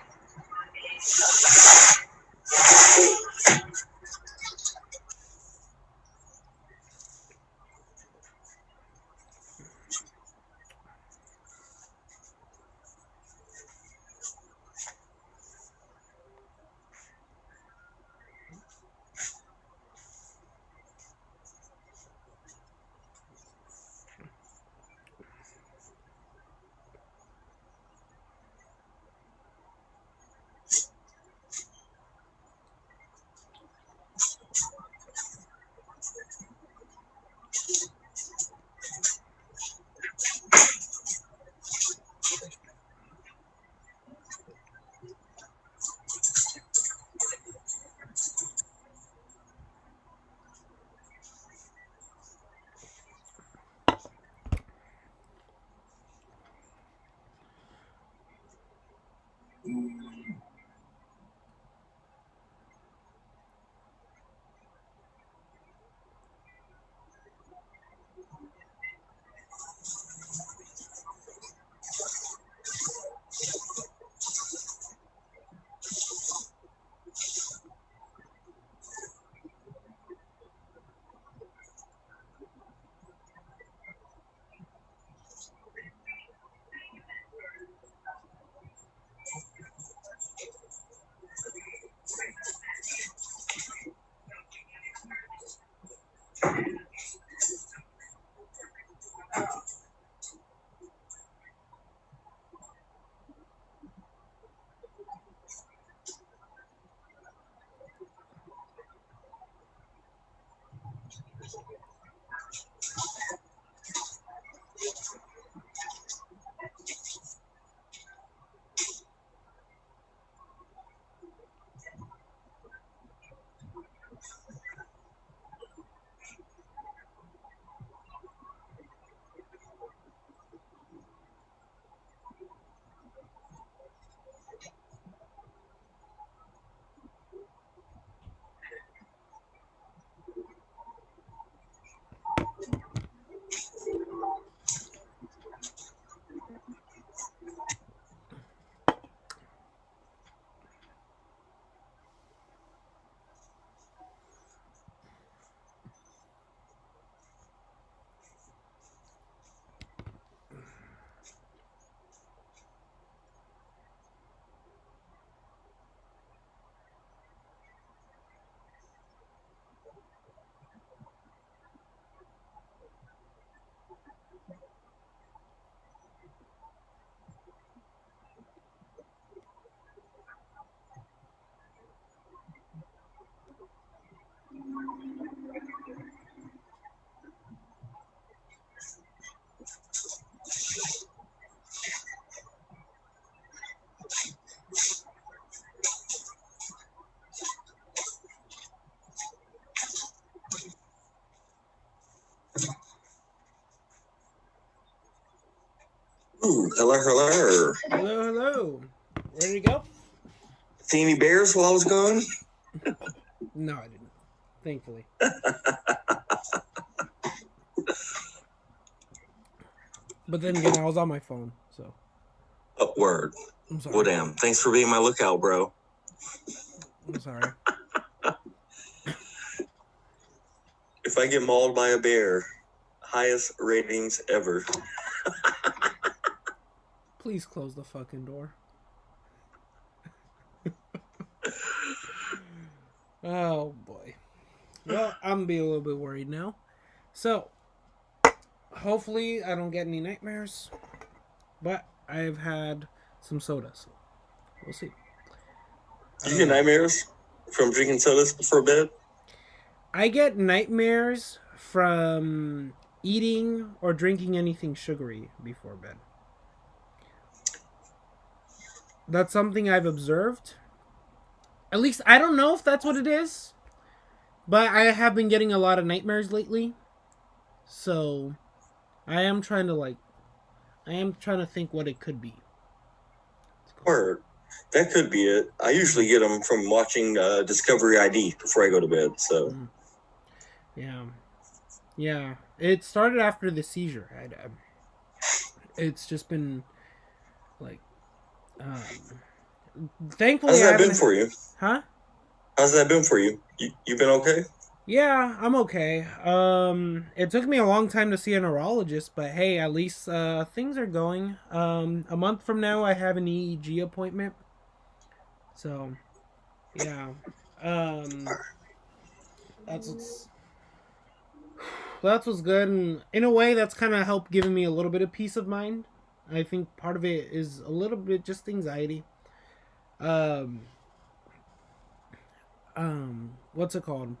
Hello, hello. Hello, hello. Ready to go? See any bears while I was gone? No, I didn't. Thankfully. But then again, I was on my phone, so Oh, word. I'm sorry. Well, damn. Thanks for being my lookout, bro. I'm sorry. If I get mauled by a bear, highest ratings ever. Please close the fucking door. Oh boy. Well, I'm gonna be a little bit worried now. So, hopefully I don't get any nightmares. But I've had some sodas. We'll see. You get nightmares from drinking sodas before bed? I get nightmares from eating or drinking anything sugary before bed. That's something I've observed. At least I don't know if that's what it is, but I have been getting a lot of nightmares lately. So I am trying to think what it could be. Word. That could be it. I usually get them from watching Discovery ID before I go to bed. So, Yeah. It started after the seizure. It's just been like, thankfully, how's that been for you? Huh? How's that been for you? You been okay? Yeah, I'm okay. It took me a long time to see a neurologist, but hey, at least things are going. A month from now, I have an EEG appointment. So, yeah. That's what's good, and in a way, that's kind of helped giving me a little bit of peace of mind. I think part of it is a little bit just anxiety. What's it called?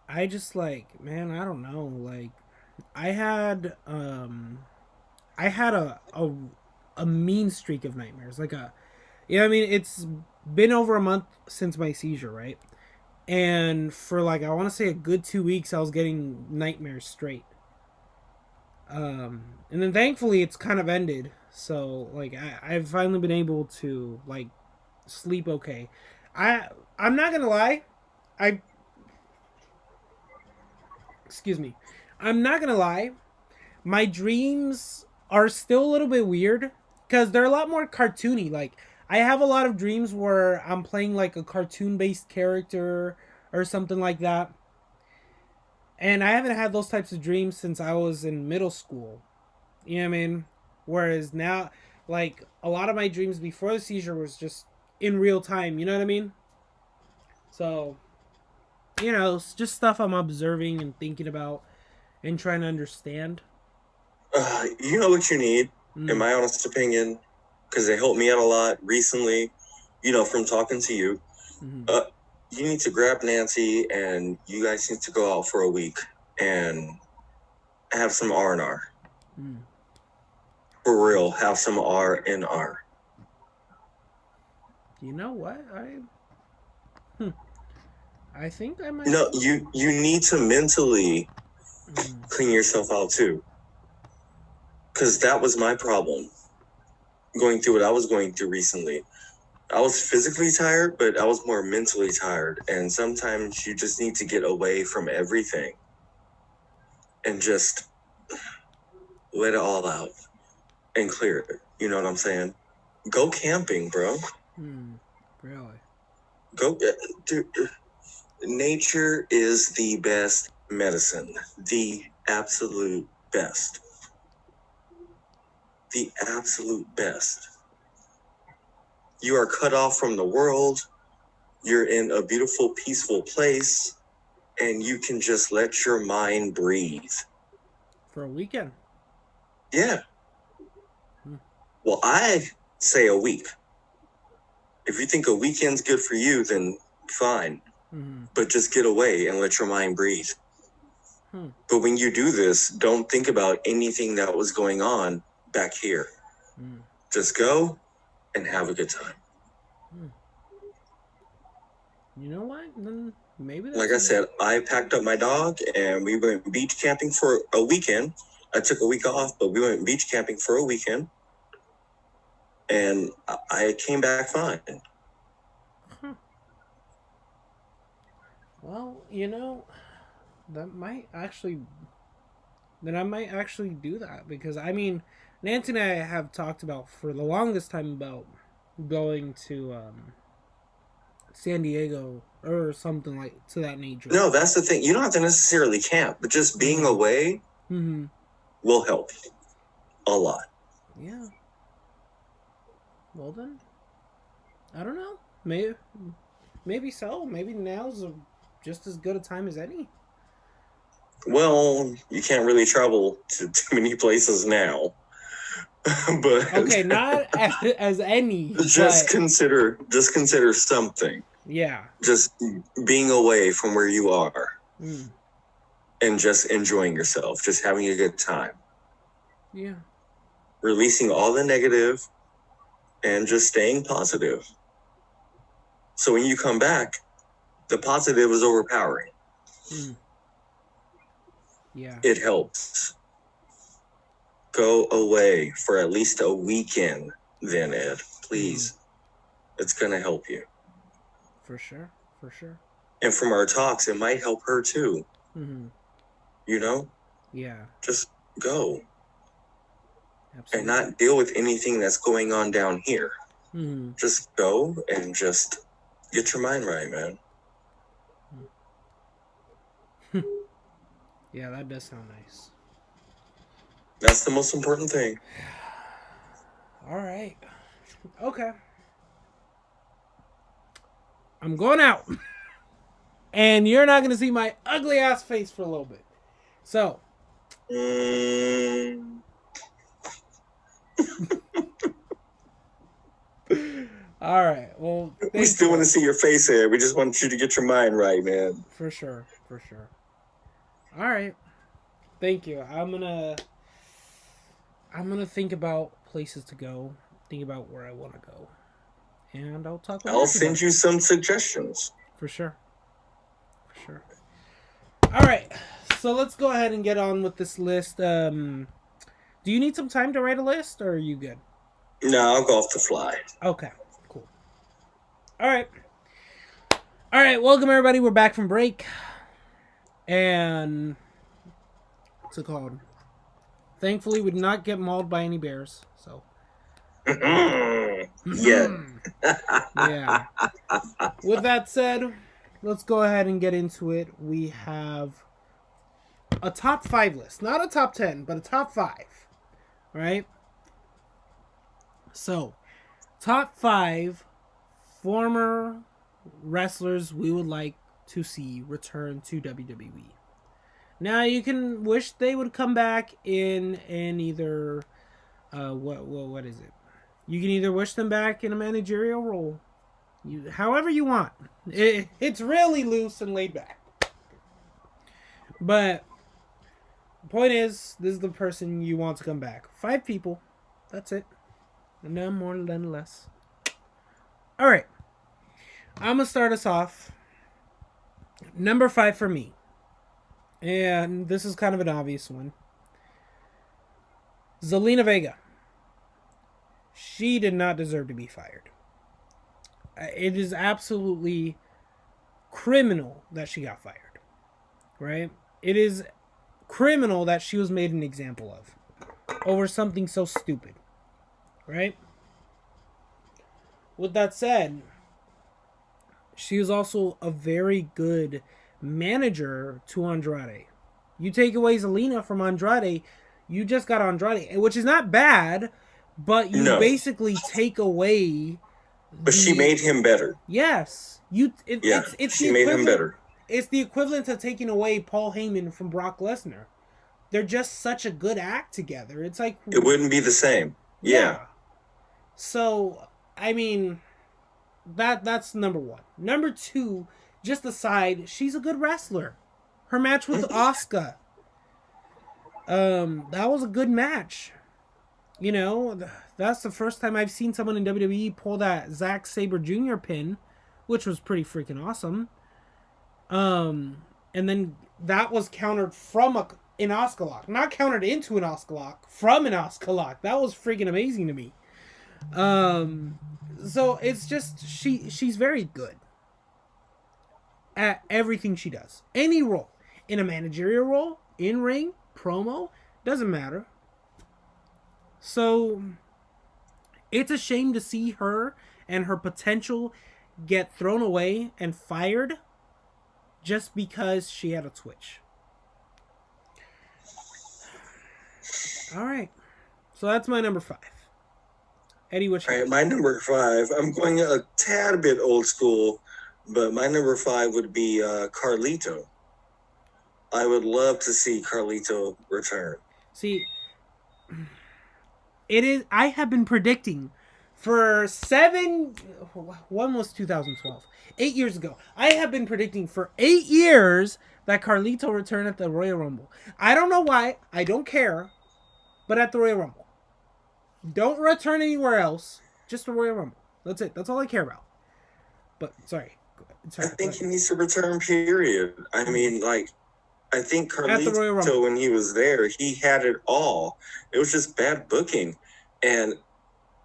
I just man, I don't know. I had a mean streak of nightmares. I mean, it's been over a month since my seizure, right? And for I want to say a good 2 weeks, I was getting nightmares straight. And then thankfully it's kind of ended. So I've finally been able to sleep okay. I'm not gonna lie. Excuse me. I'm not gonna lie. My dreams are still a little bit weird because they're a lot more cartoony. I have a lot of dreams where I'm playing a cartoon-based character or something like that. And I haven't had those types of dreams since I was in middle school. You know what I mean? Whereas now, a lot of my dreams before the seizure was just in real time. You know what I mean? So, it's just stuff I'm observing and thinking about and trying to understand. You know what you need, in my honest opinion, because they helped me out a lot recently, from talking to you. You need to grab Nancy and you guys need to go out for a week and have some R&R. For real, have some R&R. You know what? I think I might. No, you need to mentally clean yourself out too. Because that was my problem. Going through what I was going through recently. I was physically tired, but I was more mentally tired. And sometimes you just need to get away from everything. And just let it all out. And clear it. You know what I'm saying? Go camping, bro. Really? Go, dude. Nature is the best medicine. The absolute best. The absolute best. You are cut off from the world. You're in a beautiful, peaceful place. And you can just let your mind breathe. For a weekend? Yeah. Well, I say a week. If you think a weekend's good for you, then fine. But just get away and let your mind breathe. But when you do this, don't think about anything that was going on back here. Just go and have a good time. You know what? Then maybe that's like I said, I packed up my dog and we went beach camping for a weekend. I took a week off, but we went beach camping for a weekend, and I came back fine. Well, you know, that might actually. Then I might actually do that because I mean, Nancy and I have talked about for the longest time about going to San Diego or something like to that nature. No, that's the thing. You don't have to necessarily camp, but just being away will help a lot. Yeah. Well then, I don't know. Maybe so. Maybe now's just as good a time as any. Well, you can't really travel to too many places now. But okay, not as any. Just consider something. Yeah. Just being away from where you are and just enjoying yourself, just having a good time. Yeah. Releasing all the negative and just staying positive. So when you come back, the positive is overpowering. Yeah. It helps. Go away for at least a weekend, then, Ed. Please. It's going to help you. For sure. For sure. And from our talks, it might help her too. You know? Yeah. Just go. Absolutely. And not deal with anything that's going on down here. Just go and just get your mind right, man. Yeah, that does sound nice. That's the most important thing. All right. Okay. I'm going out. And you're not going to see my ugly ass face for a little bit. So. All right. Well, we still want to see your face here. We just want you to get your mind right, man. For sure. For sure. All right. Thank you. I'm gonna think about places to go. Think about where I want to go, and I'll talk. I'll send you some suggestions. For sure. For sure. All right. So let's go ahead and get on with this list. Do you need some time to write a list, or are you good? No, I'll go off the fly. Okay. Cool. All right. All right. Welcome everybody. We're back from break. And what's it called? Thankfully, we did not get mauled by any bears. So. Yeah. Yeah. With that said, let's go ahead and get into it. We have a top 5 list. Not a top 10, but a top 5. Right? So, top 5 former wrestlers we would like to see return to WWE. Now you can wish they would come back in either what is it? You can either wish them back in a managerial role, however you want. It's really loose and laid back. But the point is, this is the person you want to come back. 5 people. That's it. No more, none less. All right. I'm gonna start us off. Number 5 for me. And this is kind of an obvious one. Zelina Vega. She did not deserve to be fired. It is absolutely criminal that she got fired. Right? It is criminal that she was made an example of over something so stupid. Right? With that said, she was also a very good manager to Andrade. You take away Zelina from Andrade, you just got Andrade, which is not bad, but you basically take away. But she made him better. Yes, She made him better. It's the equivalent of taking away Paul Heyman from Brock Lesnar. They're just such a good act together. It's like it wouldn't be the same. Yeah. So I mean, that's number 1. Number 2. Just aside, she's a good wrestler. Her match with Asuka. That was a good match. You know, that's the first time I've seen someone in WWE pull that Zack Sabre Jr. pin, which was pretty freaking awesome. And then that was countered from an Oscar lock, not countered into an Oscar lock, from an Oscar lock. That was freaking amazing to me. So it's just she's very good at everything she does. Any role, in a managerial role, in ring, promo, doesn't matter. So it's a shame to see her and her potential get thrown away and fired just because she had a twitch. All right. So that's my number 5. Eddie, what you All right, my number 5. I'm going a tad bit old school, but my number 5 would be Carlito. I would love to see Carlito return. See, it is. I have been predicting for 7. When was 2012? 8 years ago. I have been predicting for 8 years that Carlito return at the Royal Rumble. I don't know why. I don't care. But at the Royal Rumble. Don't return anywhere else. Just the Royal Rumble. That's it. That's all I care about. But sorry. I think he needs to return, period. I mean, like, I think Carlito, when he was there, he had it all. It was just bad booking. And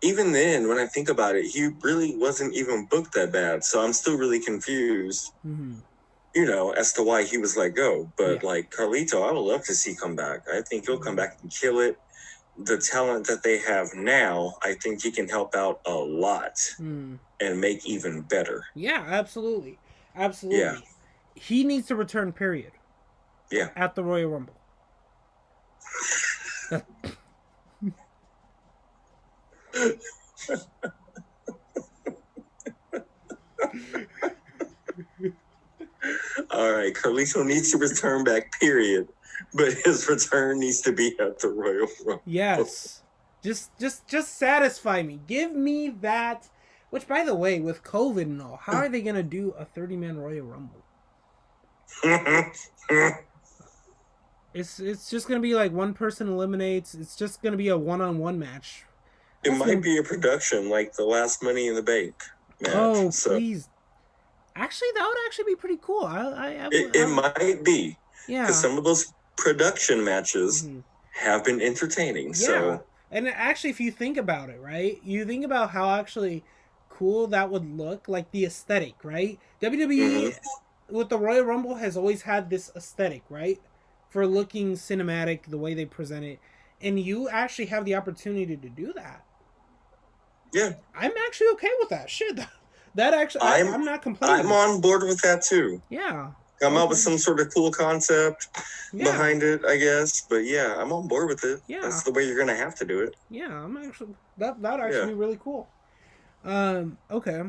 even then, when I think about it, he really wasn't even booked that bad. So I'm still really confused, as to why he was let go. But, like, Carlito, I would love to see come back. I think he'll come back and kill it. The talent that they have now, I think he can help out a lot and make even better. Yeah, absolutely. Absolutely. Yeah. He needs to return, period. Yeah. At the Royal Rumble. All right, Carlito needs to return back, period. But his return needs to be at the Royal Rumble. Yes. Just satisfy me. Give me that. Which, by the way, with COVID and all, how are they going to do a 30-man Royal Rumble? It's just going to be like one person eliminates. It's just going to be a one-on-one match. It might be a production like the last Money in the Bank match. Oh, please. Actually, that would actually be pretty cool. It might be. Yeah. Because some of those production matches have been entertaining. Yeah. So. And actually, if you think about it, right? You think about how actually cool that would look, like the aesthetic, right? WWE with the Royal Rumble has always had this aesthetic, right? For looking cinematic, the way they present it. And you actually have the opportunity to do that. Yeah. I'm actually okay with that. Shit. That actually, I'm not complaining. I'm on board with that too. Yeah. Come up with some sort of cool concept behind it, I guess. But yeah, I'm on board with it. Yeah. That's the way you're going to have to do it. Yeah, I'm actually, that'd actually be really cool. Okay.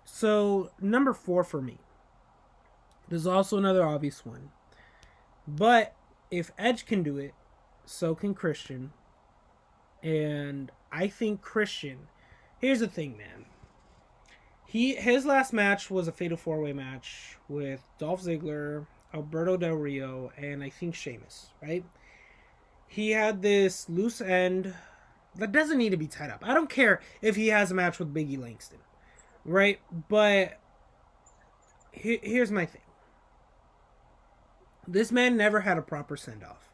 So, number 4 for me. There's also another obvious one. But if Edge can do it, so can Christian. And I think Christian, here's the thing, man. His last match was a Fatal 4-Way match with Dolph Ziggler, Alberto Del Rio, and I think Sheamus, right? He had this loose end that doesn't need to be tied up. I don't care if he has a match with Biggie Langston, right? But here's my thing. This man never had a proper send-off.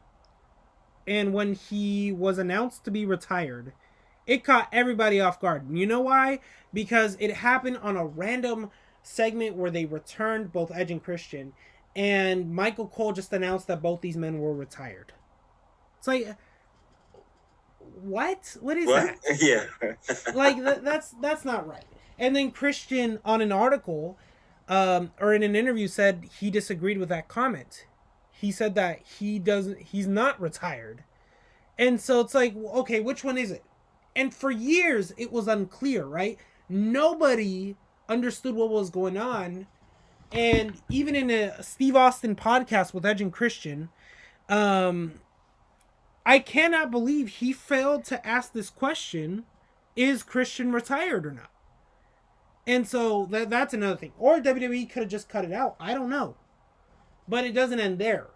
And when he was announced to be retired, it caught everybody off guard. You know why? Because it happened on a random segment where they returned both Edge and Christian, and Michael Cole just announced that both these men were retired. It's like, what? What is that? Yeah. Like, that's not right. And then Christian, on an article, or in an interview, said he disagreed with that comment. He said that he's not retired. And so it's like, okay, which one is it? And for years, it was unclear, right? Nobody understood what was going on. And even in a Steve Austin podcast with Edge and Christian, I cannot believe he failed to ask this question, is Christian retired or not? And so that's another thing. Or WWE could have just cut it out. I don't know. But it doesn't end there.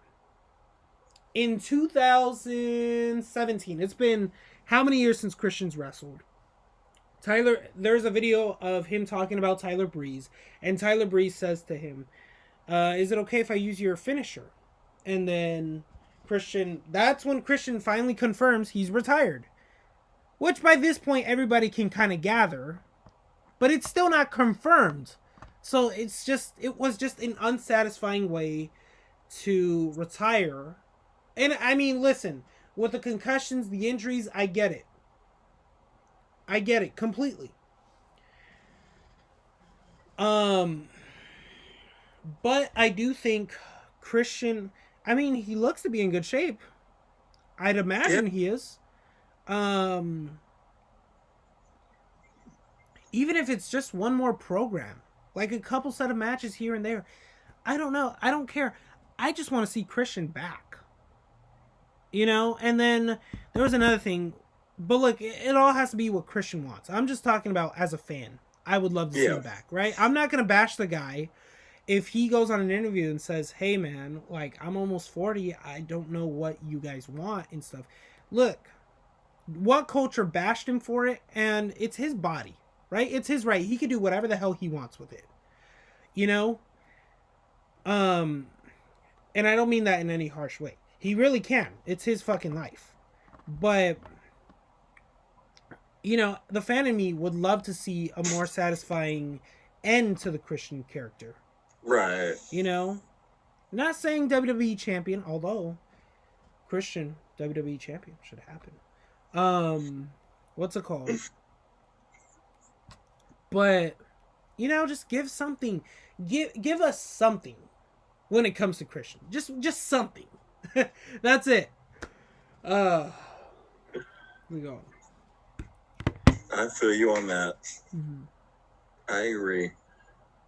In 2017, it's been how many years since Christian's wrestled? There's a video of him talking about Tyler Breeze, and Tyler Breeze says to him, is it okay if I use your finisher? And then That's when Christian finally confirms he's retired. Which by this point everybody can kind of gather, but it's still not confirmed. So it was just an unsatisfying way to retire. And I mean, listen, with the concussions, the injuries, I get it. I get it completely. But I do think Christian, I mean, he looks to be in good shape. I'd imagine he is. Even if it's just one more program, like a couple set of matches here and there, I don't know. I don't care. I just want to see Christian back. You know? And then there was another thing. But look, it all has to be what Christian wants. I'm just talking about as a fan. I would love to see him back, right? I'm not going to bash the guy if he goes on an interview and says, hey, man, like, I'm almost 40. I don't know what you guys want and stuff. Look, what culture bashed him for it? And it's his body, right? It's his right. He can do whatever the hell he wants with it. You know? And I don't mean that in any harsh way. He really can. It's his fucking life. But, you know, the fan in me would love to see a more satisfying end to the Christian character. Right. You know? Not saying WWE champion, although Christian WWE champion should happen. What's it called? But, you know, just give something. Give us something when it comes to Christian. Just something. That's it. Here we go. I feel you on that. Mm-hmm. I agree.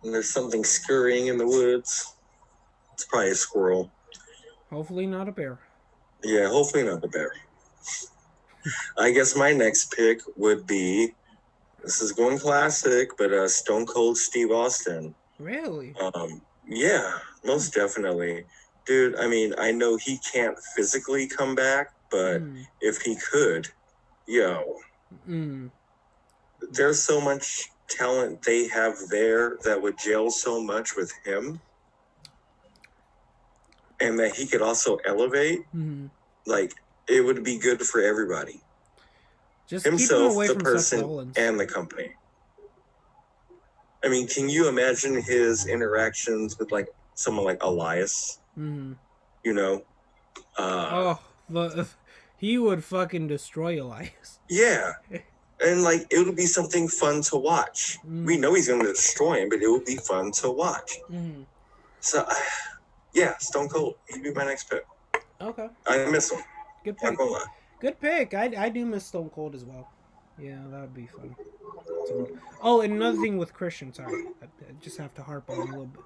And there's something scurrying in the woods. It's probably a squirrel. Hopefully not a bear. Yeah, hopefully not a bear. I guess my next pick would be, this is going classic, but Stone Cold Steve Austin. Really? Yeah, most definitely. Dude, I mean, I know he can't physically come back, but if he could, there's so much talent they have there that would gel so much with him, and that he could also elevate. Like, it would be good for everybody. Just himself, keep him away the from person, Seth Rollins. and the company. I mean, can you imagine his interactions with, like, someone like Elias? You know? He would fucking destroy Elias. Yeah. And, like, it would be something fun to watch. We know he's going to destroy him, but it would be fun to watch. So, yeah, Stone Cold. He'd be my next pick. Okay. I miss him. Good pick. Not gonna lie. Good pick. I do miss Stone Cold as well. Yeah, that would be fun. Oh, and another thing with Christian. Sorry. I just have to harp on a little bit.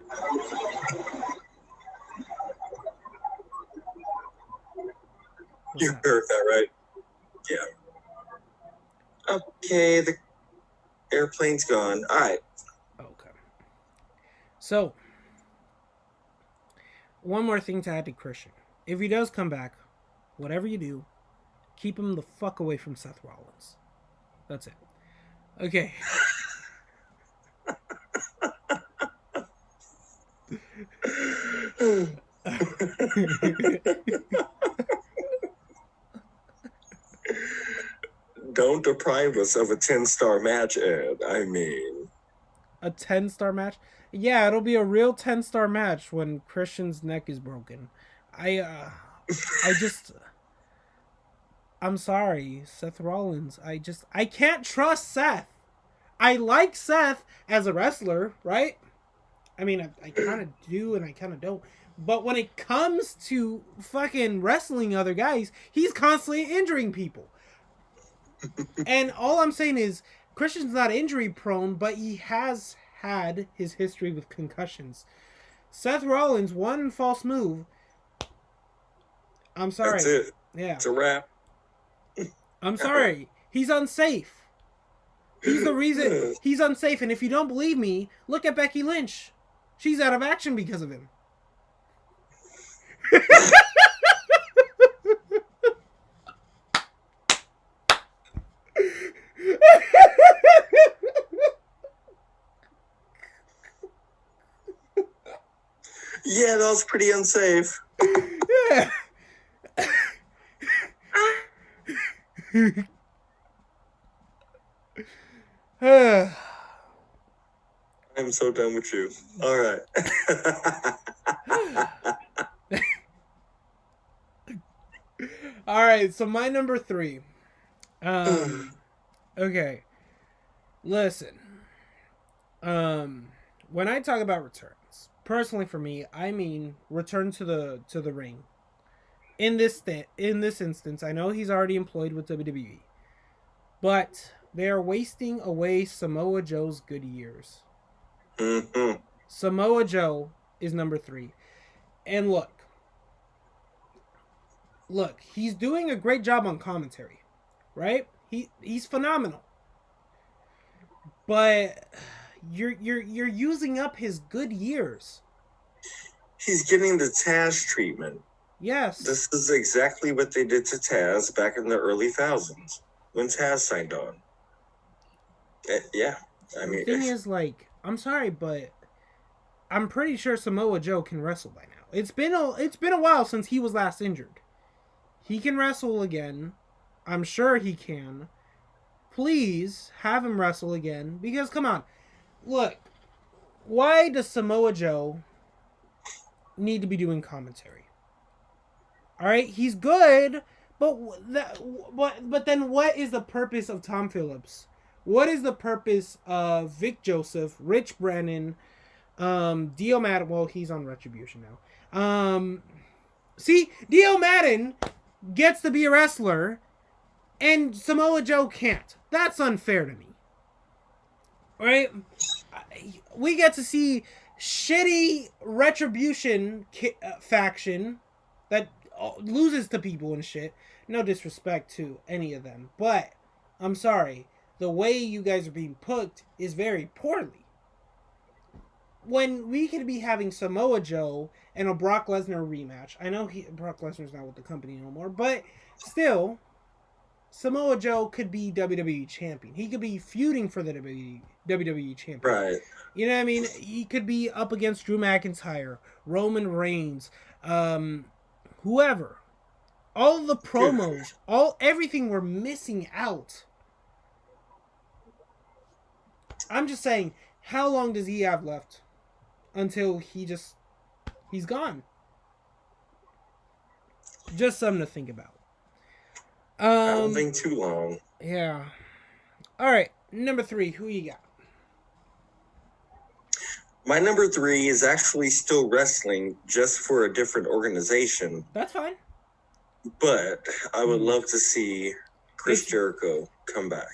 You heard that, right? Yeah. Okay, the airplane's gone. All right. Okay. So, one more thing to add to Christian. If he does come back, whatever you do, keep him the fuck away from Seth Rollins. That's it. Okay. Don't deprive us of a 10-star match, Ed. I mean... A 10-star match? Yeah, it'll be a real 10-star match when Christian's neck is broken. I'm sorry, Seth Rollins. I can't trust Seth. I like Seth as a wrestler, right? I mean, I kind of do and I kind of don't. But when it comes to fucking wrestling other guys, he's constantly injuring people. And all I'm saying is, Christian's not injury prone, but he has had his history with concussions. Seth Rollins, one false move. I'm sorry. That's it. Yeah. It's a wrap. I'm sorry. He's unsafe. He's the reason he's unsafe. And if you don't believe me, look at Becky Lynch. She's out of action because of him. Yeah, that was pretty unsafe. Yeah. I'm so done with you. All right. All right, so my number 3. Okay. Listen. When I talk about returns, personally for me, I mean return to the ring. In this instance, I know he's already employed with WWE, but they are wasting away Samoa Joe's good years. Mm-hmm. Samoa Joe is number 3. And look, he's doing a great job on commentary, right? He's phenomenal. But you're using up his good years. He's getting the Taz treatment. Yes. This is exactly what they did to Taz back in the early thousands when Taz signed on. Yeah, I mean, the thing is, like, I'm sorry, but I'm pretty sure Samoa Joe can wrestle by now. It's been a while since he was last injured. He can wrestle again. I'm sure he can. Please have him wrestle again, because come on, look, why does Samoa Joe need to be doing commentary? All right, he's good, but then what is the purpose of Tom Phillips? What is the purpose of Vic Joseph, Rich Brennan, Dio Madden? Well, he's on Retribution now. See, Dio Madden gets to be a wrestler, and Samoa Joe can't. That's unfair to me. Right? We get to see shitty Retribution faction that loses to people and shit. No disrespect to any of them, but I'm sorry. The way you guys are being booked is very poorly. When we could be having Samoa Joe and a Brock Lesnar rematch. I know Brock Lesnar's not with the company no more, but still, Samoa Joe could be WWE champion. He could be feuding for the WWE champion. right. You know what I mean? He could be up against Drew McIntyre, Roman Reigns, whoever. All the promos, everything we're missing out. I'm just saying, how long does he have left until he's gone? Just something to think about. I don't think too long. Yeah. All right, number 3, who you got? My number 3 is actually still wrestling, just for a different organization. That's fine. But I would love to see Chris Jericho come back.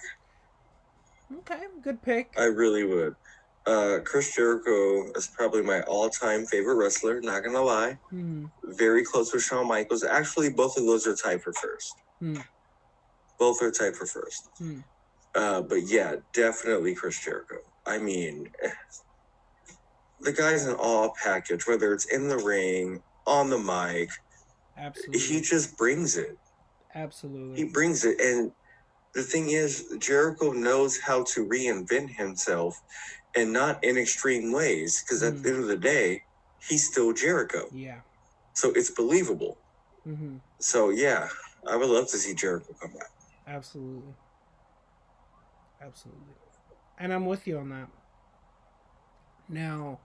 Okay, good pick. I really would. Chris Jericho is probably my all-time favorite wrestler, not gonna lie. Very close with Shawn Michaels. Actually, both of those are tied for first. Both are tied for first. But yeah, definitely Chris Jericho. I mean, the guy's an all package, whether it's in the ring, on the mic. Absolutely. He just brings it. Absolutely. He brings it. And the thing is, Jericho knows how to reinvent himself, and not in extreme ways, because at the end of the day, he's still Jericho. Yeah. So it's believable. So yeah, I would love to see Jericho come back. Absolutely. Absolutely. And I'm with you on that. Now,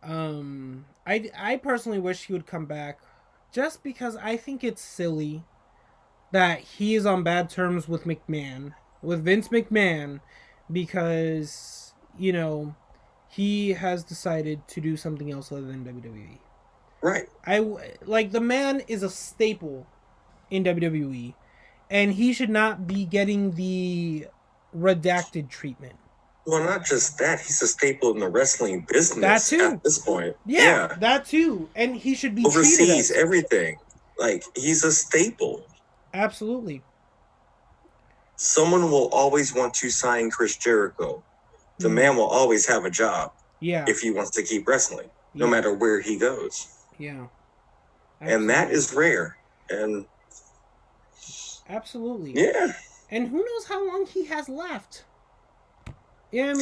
I personally wish he would come back, just because I think it's silly that he is on bad terms with Vince McMahon, because, you know, he has decided to do something else other than WWE. Right. The man is a staple in WWE, and he should not be getting the redacted treatment. Well, not just that, he's a staple in the wrestling business that too. At this point. Yeah, that too. And he should be overseas, everything. Like, he's a staple. Absolutely. Someone will always want to sign Chris Jericho. The man will always have a job. Yeah. If he wants to keep wrestling, no matter where he goes. Yeah. Absolutely. And that is rare. And absolutely. Yeah. And who knows how long he has left? Yeah,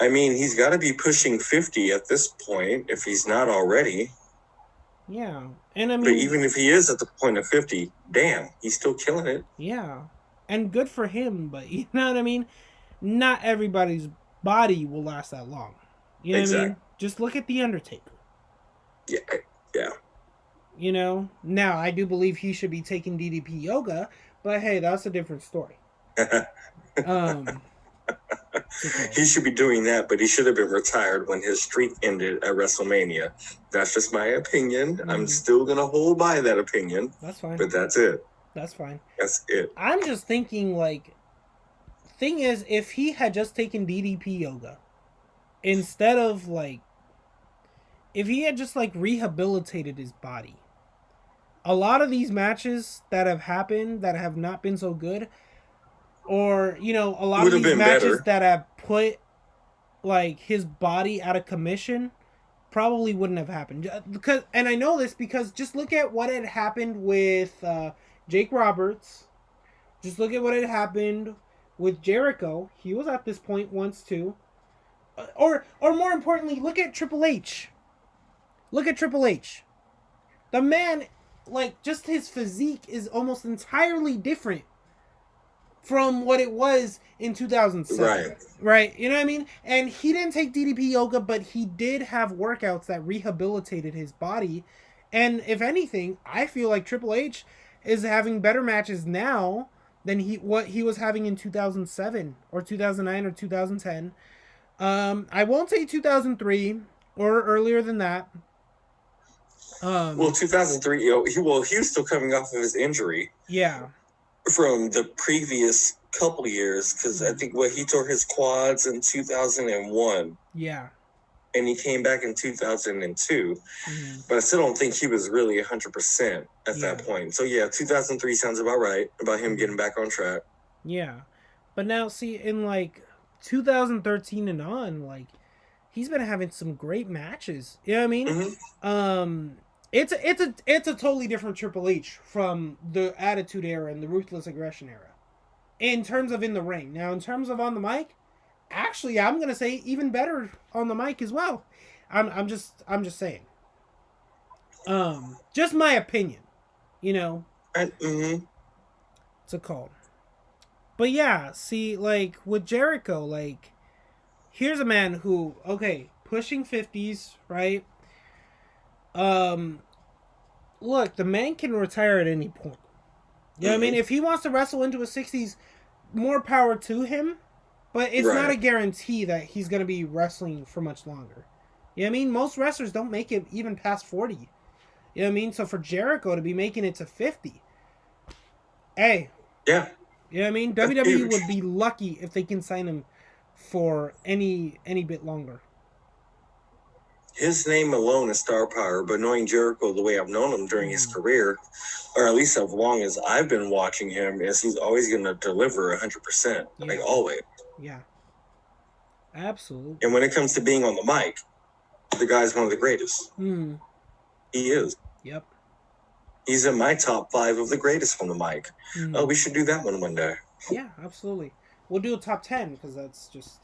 I mean, he's got to be pushing 50 at this point, if he's not already. Yeah. And but even if he is at the point of 50, damn, he's still killing it. Yeah. And good for him, but you know what I mean? Not everybody's body will last that long. You know what I mean? Exactly. Just look at The Undertaker. Yeah. Yeah. You know? Now, I do believe he should be taking DDP yoga, but hey, that's a different story. Um, He should be doing that, but he should have been retired when his streak ended at WrestleMania. That's just my opinion. I'm still going to hold by that opinion. That's fine. But that's it. That's fine. That's it. I'm just thinking, like, thing is, if he had just taken DDP yoga, instead of, like, if he had just, like, rehabilitated his body, a lot of these matches that have happened that have not been so good, or, you know, a lot Would of have these been matches better. that have put, like, his body out of commission probably wouldn't have happened. Because, and I know this because just look at what had happened with Jake Roberts. Just look at what had happened with Jericho. He was at this point once too. Or more importantly, look at Triple H. Look at Triple H. The man, like, just his physique is almost entirely different from what it was in 2007. Right? You know what I mean? And he didn't take DDP yoga, but he did have workouts that rehabilitated his body. And if anything, I feel like Triple H is having better matches now than what he was having in 2007 or 2009 or 2010. I won't say 2003 or earlier than that. Well, 2003, he was still coming off of his injury. Yeah. From the previous couple of years, because I think he tore his quads in 2001. Yeah. And he came back in 2002. But I still don't think he was really 100% at that point. So yeah, 2003 sounds about right, about him getting back on track. Yeah. But now, see, in like 2013 and on, like, he's been having some great matches. You know what I mean? It's a totally different Triple H from the Attitude Era and the Ruthless Aggression Era. In terms of in the ring. Now, in terms of on the mic, actually, I'm gonna say even better on the mic as well. I'm just saying. Just my opinion. You know. It's a call. But yeah, see, like with Jericho, like, here's a man who, okay, pushing 50s, right? Look, the man can retire at any point. You know what I mean? If he wants to wrestle into his 60s, more power to him. But it's not a guarantee that he's going to be wrestling for much longer. You know what I mean? Most wrestlers don't make it even past 40. You know what I mean? So for Jericho to be making it to 50, hey. Yeah. You know what I mean? WWE would be lucky if they can sign him for any bit longer. His name alone is star power, but knowing Jericho the way I've known him during his career, or at least as long as I've been watching him, is he's always going to deliver 100%, like always. Yeah. Absolutely. And when it comes to being on the mic, the guy's one of the greatest. He is. Yep. He's in my top 5 of the greatest on the mic. Oh, we should do that one day. Yeah, absolutely. We'll do a top 10 because that's just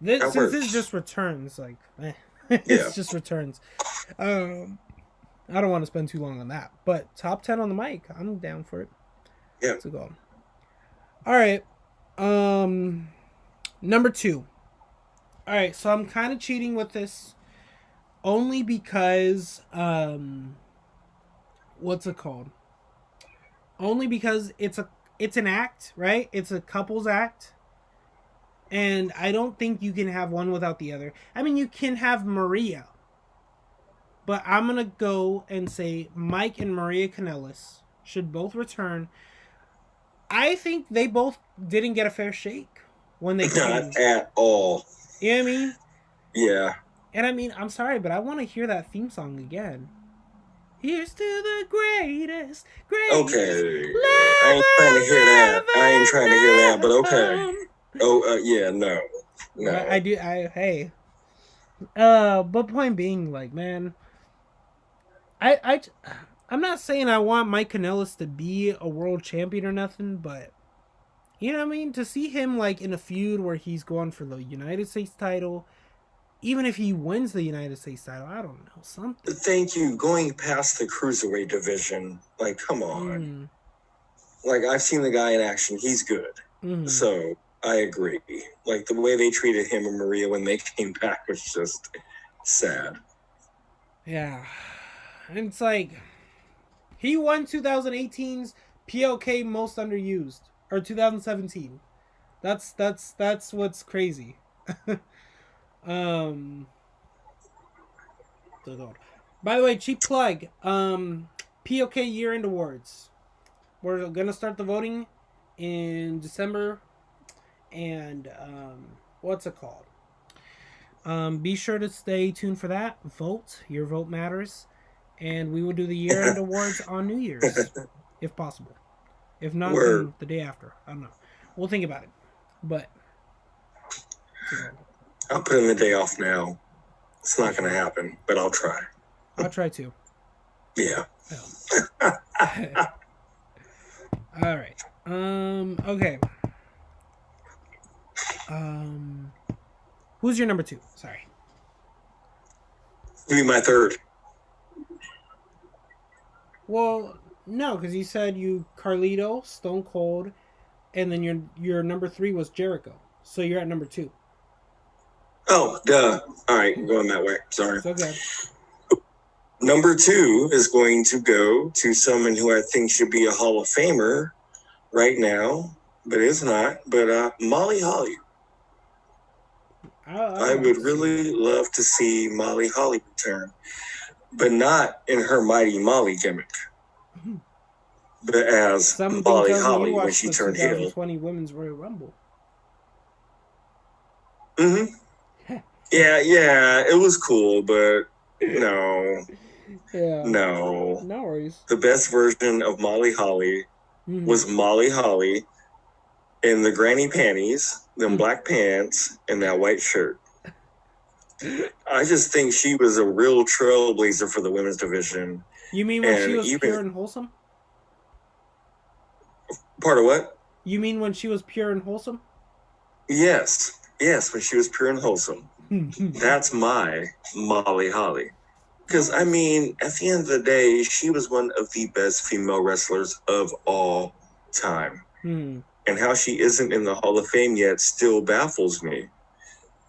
since this just returns, like it's just returns. I don't want to spend too long on that, but top 10 on the mic, I'm down for it. Yeah. Let's go. All right. Number 2. All right, so I'm kind of cheating with this only because what's it called? Only because it's an act, right? It's a couples act. And I don't think you can have one without the other. I mean, you can have Maria. But I'm going to go and say Mike and Maria Kanellis should both return. I think they both didn't get a fair shake when they came. Not at all. You know what I mean? Yeah. And I mean, I'm sorry, but I want to hear that theme song again. Here's to the greatest. Okay. I ain't trying to hear that. But okay. Yeah, no. Hey. But point being, like, man, I'm not saying I want Mike Kanellis to be a world champion or nothing, but you know what I mean? To see him, like, in a feud where he's going for the United States title, even if he wins the United States title, I don't know, something. Thank you. Going past the cruiserweight division, like, come on. like I've seen the guy in action. He's good. Mhm. So I agree. Like the way they treated him and Maria when they came back was just sad. Yeah. And it's like he won 2018's PLK most underused or 2017. That's what's crazy. um so God. By the way, cheap plug. PLK year-end awards. We're gonna start the voting in December, and what's it called? Be sure to stay tuned for that. Vote. Your vote matters. And we will do the year-end awards on New Year's, if possible. If not, Word. then the day after. I don't know. We'll think about it. But I'll put in the day off now. It's not going to happen, but I'll try. I'll try to. Yeah. All right. Okay. Who's your number 2? Sorry. Be my third. Well, no, because you said you Carlito, Stone Cold, and then your number 3 was Jericho. So you're at number 2. Oh, duh. All right, I'm going that way. Sorry. It's okay. Number 2 is going to go to someone who I think should be a Hall of Famer right now, but is not. But Molly Holly. I would really love to see Molly Holly return, but not in her Mighty Molly gimmick, but as Molly Holly when she turned heel. 2020 Women's Royal Rumble. Mm-hmm. Yeah, it was cool, but no. Yeah. No. No worries. The best version of Molly Holly was Molly Holly in the granny panties, them black pants, and that white shirt. I just think she was a real trailblazer for the women's division. You mean when she was pure and wholesome? Part of what? You mean when she was pure and wholesome? Yes, when she was pure and wholesome. That's my Molly Holly. Because, I mean, at the end of the day, she was one of the best female wrestlers of all time. And how she isn't in the Hall of Fame yet still baffles me.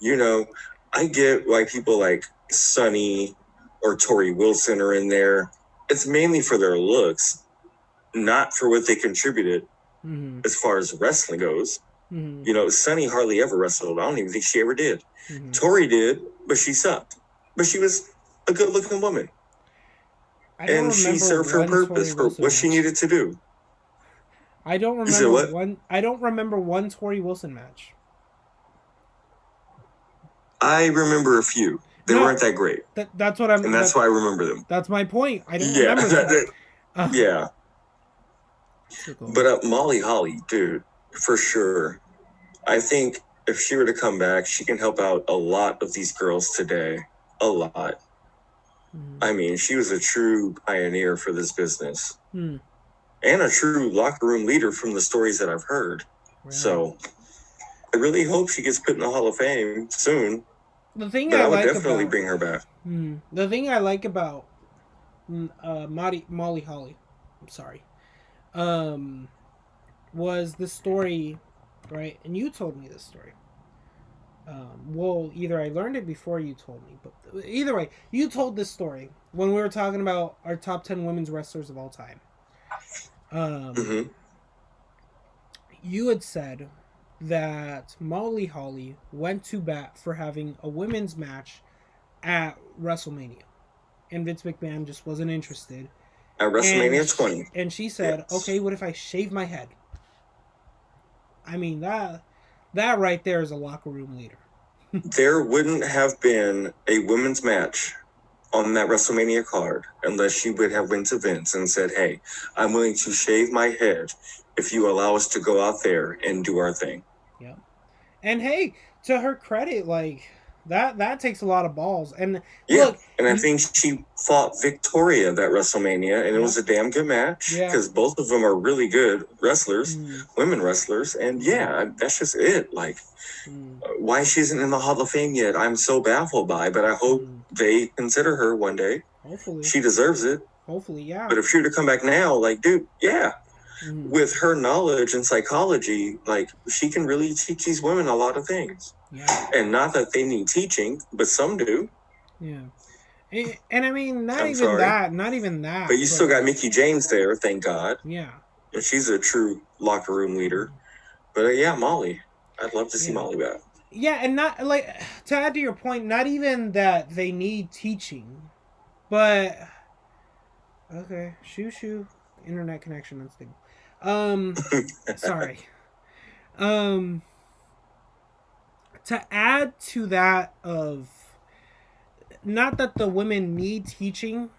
You know, I get why people like Sunny or Tori Wilson are in there. It's mainly for their looks, not for what they contributed as far as wrestling goes. You know, Sunny hardly ever wrestled. I don't even think she ever did. Tori did, but she sucked. But she was a good-looking woman. And she served her purpose for what she needed to do. I don't remember one. I don't remember one Tori Wilson match. I remember a few. They weren't that great. That's what I'm. And that's why I remember them. That's my point. I don't remember that. Yeah. But Molly Holly, dude, for sure. I think if she were to come back, she can help out a lot of these girls today. A lot. I mean, she was a true pioneer for this business. And a true locker room leader from the stories that I've heard. Right. So I really hope she gets put in the Hall of Fame soon. The thing I would definitely bring her back. The thing I like about Molly Holly, I'm sorry, was the story, right? And you told me this story. Well, either I learned it before you told me, but either way, you told this story when we were talking about our top 10 women's wrestlers of all time. You had said that Molly Holly went to bat for having a women's match at WrestleMania, and Vince McMahon just wasn't interested. At WrestleMania 20. And she said, okay, what if I shave my head? I mean, that right there is a locker room leader. There wouldn't have been a women's match on that WrestleMania card unless she would have went to Vince and said, hey, I'm willing to shave my head if you allow us to go out there and do our thing. Yeah. And hey, to her credit, like, that takes a lot of balls. And look, and I think she fought Victoria that WrestleMania, and it was a damn good match because both of them are really good wrestlers, women wrestlers, and that's just it. Like, why she isn't in the Hall of Fame yet, I'm so baffled by, but I hope they consider her one day. Hopefully. She deserves it. Hopefully, yeah. But if she were to come back now, like, dude, Mhm. with her knowledge in psychology, like she can really teach these women a lot of things. Yeah. And not that they need teaching, but some do. Yeah. And I mean, not I'm even sorry. that. Not even that. But you still got like, Mickey James there, thank God. Yeah. And she's a true locker room leader. But yeah, Molly. I'd love to see Yeah. Molly back. Yeah, and not like to add to your point, not even that they need teaching, but okay, shoo, internet connection unstable. Sorry. Um, to add to that of not that the women need teaching,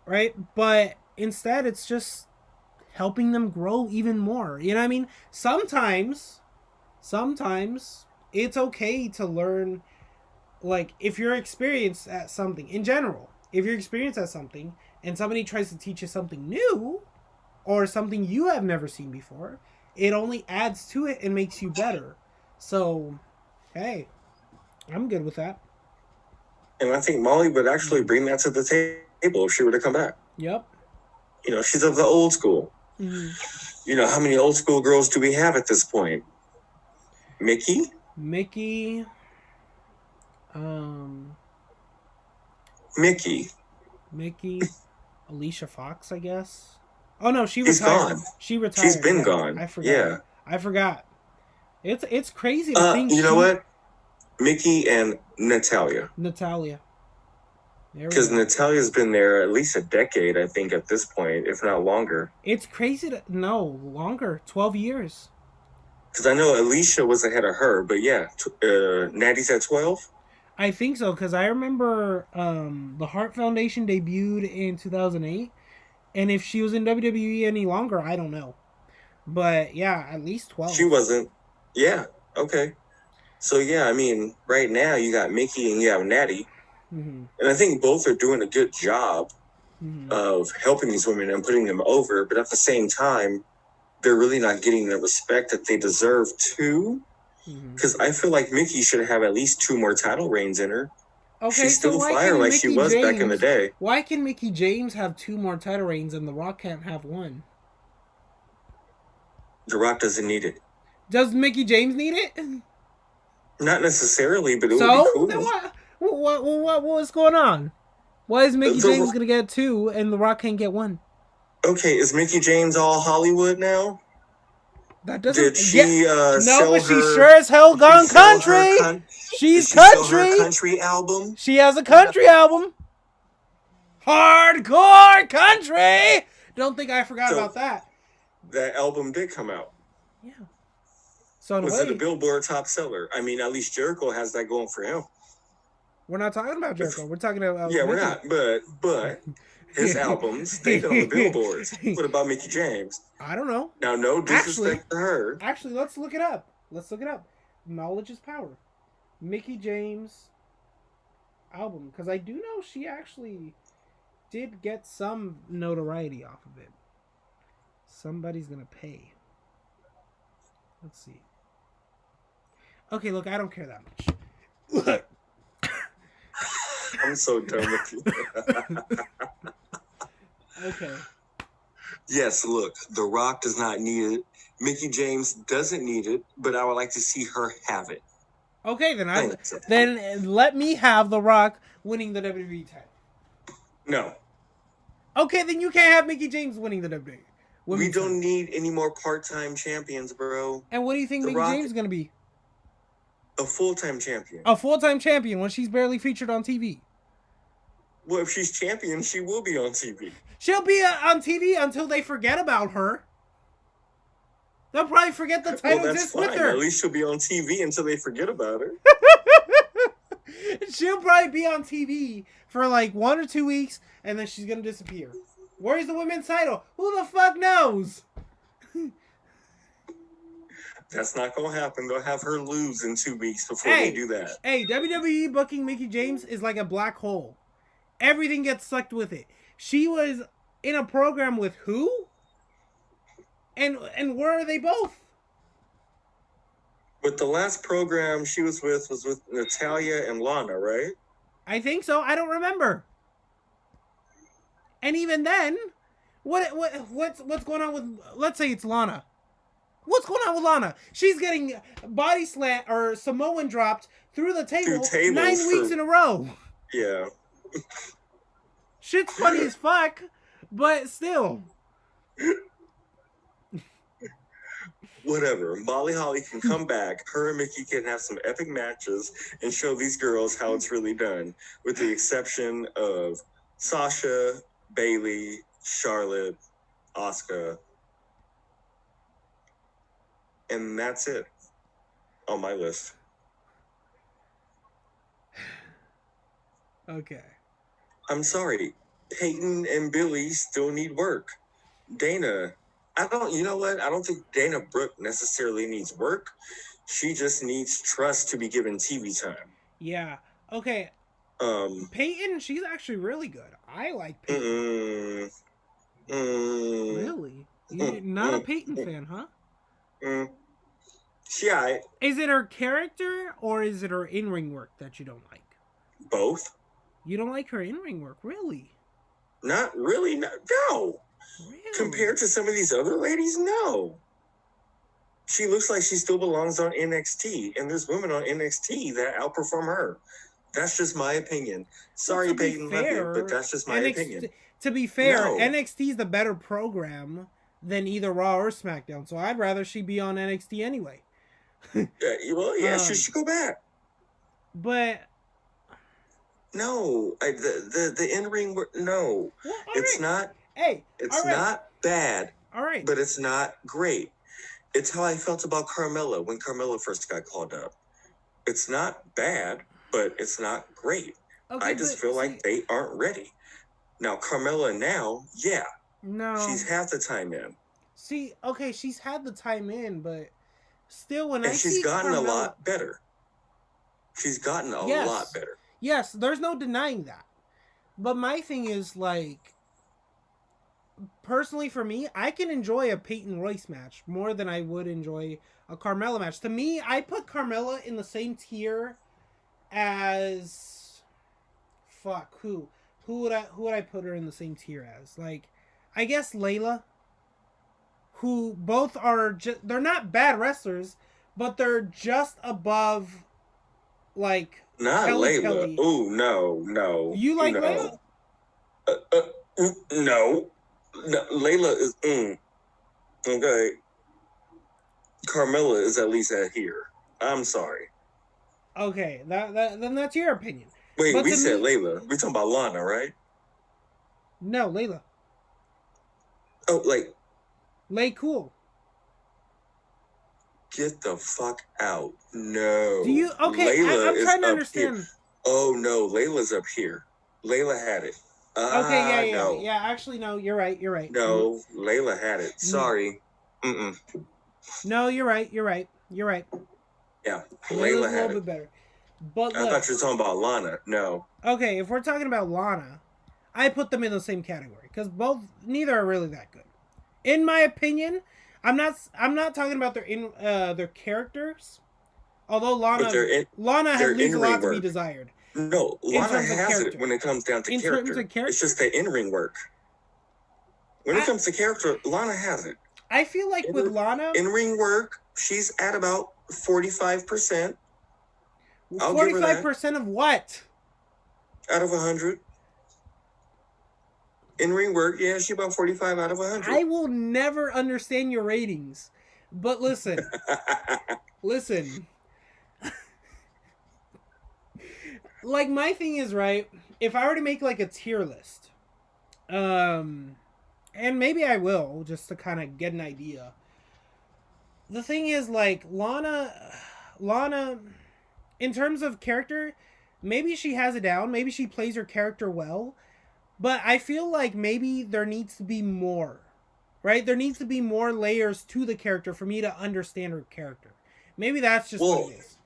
right? But instead, it's just helping them grow even more. You know what I mean? Sometimes it's okay to learn. Like if you're experienced at something in general, if you're experienced at something and somebody tries to teach you something new or something you have never seen before, it only adds to it and makes you better. So hey, I'm good with that. And I think Molly would actually bring that to the table if she were to come back. Yep. You know, she's of the old school. Mm-hmm. You know, how many old school girls do we have at this point? Mickey, Mickey, Alicia Fox, I guess. Oh no, she She's retired. gone. She retired. She's been gone. I forgot. Yeah. I forgot. It's crazy to think. You know what? Mickey and Natalia. Natalia. Because Natalia's been there at least a decade, I think, at this point, if not longer. It's crazy to no longer. 12 years. Because I know Alicia was ahead of her, but yeah, Natty's at 12. I think so because I remember the Heart Foundation debuted in 2008, and if she was in WWE any longer, I don't know. But yeah, at least 12. She wasn't. Yeah. Okay. So yeah, I mean, right now you got Mickey and you have Natty, and I think both are doing a good job of helping these women and putting them over. But at the same time, they're really not getting the respect that they deserve to. Because I feel like Mickey should have at least 2 more title reigns in her. Okay, She's still fire like she was back in the day. Why can Mickey James have 2 more title reigns and The Rock can't have 1? The Rock doesn't need it. Does Mickey James need it? Not necessarily, but it would be cool. Then what's going on? Why is Mickey James gonna get 2 and The Rock can't get 1? Okay, is Mickey James all Hollywood now? That doesn't. Did she no, but she's sure as hell gone country. She's country. Country album. She has a country album. Hardcore country. Don't think I forgot about that. That album did come out. Yeah. So was it a Billboard top seller? I mean, at least Jericho has that going for him. We're not talking about Jericho. We're talking about yeah, Mickey. we're not. But his albums, they go on the billboards. What about Mickey James? I don't know. Now, no disrespect to her. Actually, let's look it up. Knowledge is power. Mickey James album, because I do know she actually did get some notoriety off of it. Somebody's gonna pay. Let's see. Okay, look, I don't care that much. Look. I'm so done with you. Okay. Yes, look, The Rock does not need it. Mickey James doesn't need it, but I would like to see her have it. Okay, then let me have The Rock winning the WWE title. No. Okay, then you can't have Mickey James winning the WWE. We don't need any more part-time champions, bro. And what do you think Mickey James is going to be? A full-time champion. A full-time champion when she's barely featured on TV. Well, if she's champion, she will be on TV. She'll be on TV until they forget about her. They'll probably forget the title just fine. with her. At least she'll be on TV until they forget about her. She'll probably be on TV for like 1 or 2 weeks, and then she's going to disappear. Where's the women's title? Who the fuck knows? That's not going to happen. They'll have her lose in 2 weeks before they do that. Hey, WWE booking Mickey James is like a black hole. Everything gets sucked with it. She was in a program with who? And where are they both? But the last program she was with Natalia and Lana, right? I think so. I don't remember. And even then, What's going on with? Let's say it's Lana. What's going on with Lana? She's getting body slant or Samoan dropped through the table tables 9 weeks in a row. Yeah. Shit's funny as fuck, but still. Whatever. Molly Holly can come back. Her and Mickey can have some epic matches and show these girls how it's really done. With the exception of Sasha, Bailey, Charlotte, Asuka. And that's it on my list. Okay. I'm sorry. Peyton and Billy still need work. Dana, you know what? I don't think Dana Brooke necessarily needs work. She just needs trust to be given TV time. Yeah. Okay. Peyton, she's actually really good. I like Peyton. Really? You're not a Peyton fan, huh? Yeah. Is it her character or is it her in-ring work that you don't like? Both. You don't like her in-ring work, really? Not really. No. Really? Compared to some of these other ladies, no. She looks like she still belongs on NXT, and there's women on NXT that outperform her. That's just my opinion. Sorry, Peyton, love you, but that's just my opinion. To be fair, NXT is the better program than either Raw or SmackDown, so I'd rather she be on NXT anyway. She should go back. But no, the in-ring work. No, well, it's not. Hey, it's not bad. All right, but it's not great. It's how I felt about Carmella when Carmella first got called up. It's not bad, but it's not great. Okay, I just feel like they aren't ready. Now, Carmella now, no, she's half the time in. See, okay, she's had the time in, but still, she's gotten a lot better. She's gotten a lot better. Yes, there's no denying that. But my thing is, like, personally for me, I can enjoy a Peyton Royce match more than I would enjoy a Carmella match. To me, I put Carmella in the same tier as who would I put her in the same tier as? Like, I guess Layla, who both are they're not bad wrestlers, but they're just above, like, not Layla. Oh no. You like Layla? No. Layla is okay. Carmella is at least at here. I'm sorry. Okay, then that's your opinion. Wait, we said Layla. We talking about Lana, right? No, Layla. Oh, like Lay Cool. Get the fuck out. No. Do you? Okay, I'm trying to understand. Here. Oh no, Layla's up here. Layla had it. Okay, no. Yeah. Actually, no. You're right. No, Layla had it. Sorry. No, you're right. Yeah, Layla's Layla a had little it. bit better. But I thought you were talking about Lana. No. Okay, if we're talking about Lana, I put them in the same category because neither are really that good, in my opinion. I'm not talking about their characters, although Lana leaves a lot to be desired. No, Lana has it when it comes down to character. It's just the in-ring work. When it comes to character, Lana has it. I feel like with Lana, in-ring work, she's at about 45%. 45% of what? Out of 100. In-ring work, she's about 45 out of 100. I will never understand your ratings, but listen, like, my thing is, right, if I were to make, like, a tier list, and maybe I will, just to kind of get an idea. The thing is, like, Lana, in terms of character, maybe she has it down, maybe she plays her character well, but I feel like maybe there needs to be more, right? There needs to be more layers to the character for me to understand her character. Maybe that's just what it is.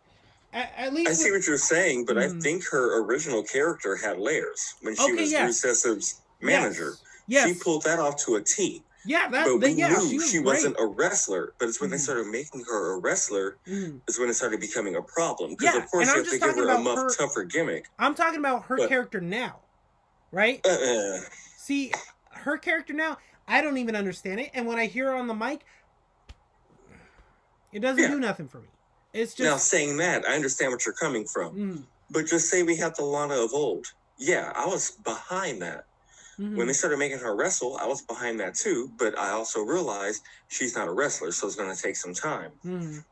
At least I see what you're saying, but I think her original character had layers when she was Russell's manager. Yes. She pulled that off to a T. Yeah, but we knew she great. wasn't a wrestler. But it's when they started making her a wrestler is when it started becoming a problem. Because of course you have to give her a much tougher gimmick. I'm talking about her character now, right? See, her character now, I don't even understand it. And when I hear her on the mic, it doesn't do nothing for me. It's just now saying that, I understand what you're coming from. But just say we have the Lana of old. Yeah, I was behind that. When they started making her wrestle, I was behind that too, but I also realized she's not a wrestler, so it's going to take some time.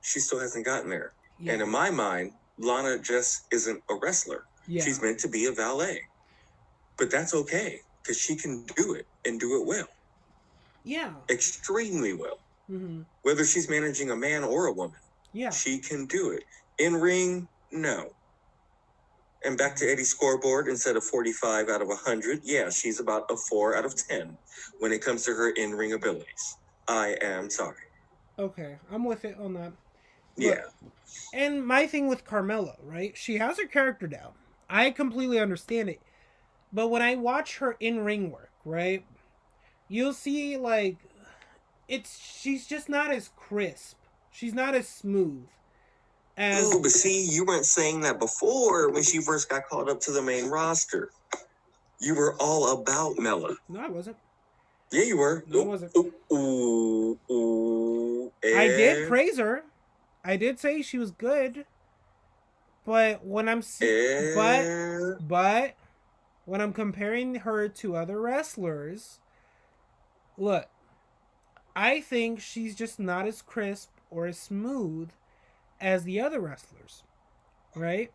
She still hasn't gotten there. Yeah. And in my mind, Lana just isn't a wrestler. Yeah. She's meant to be a valet. But that's okay, because she can do it, and do it well. Yeah. Extremely well. Whether she's managing a man or a woman. Yeah. She can do it. In ring, no. And back to Eddie's scoreboard, instead of 45 out of 100, yeah, she's about a 4 out of 10 when it comes to her in-ring abilities. I am sorry. Okay, I'm with it on that. Yeah. Look, and my thing with Carmella, right? She has her character down. I completely understand it. But when I watch her in-ring work, right? You'll see, like, she's just not as crisp. She's not as smooth. Ooh, but see, you weren't saying that before when she first got called up to the main roster. You were all about Mella. No, I wasn't. Yeah, you were. No, I wasn't. I I did praise her. I did say she was good. But when I'm but when I'm comparing her to other wrestlers, look, I think she's just not as crisp or as smooth as the other wrestlers, right?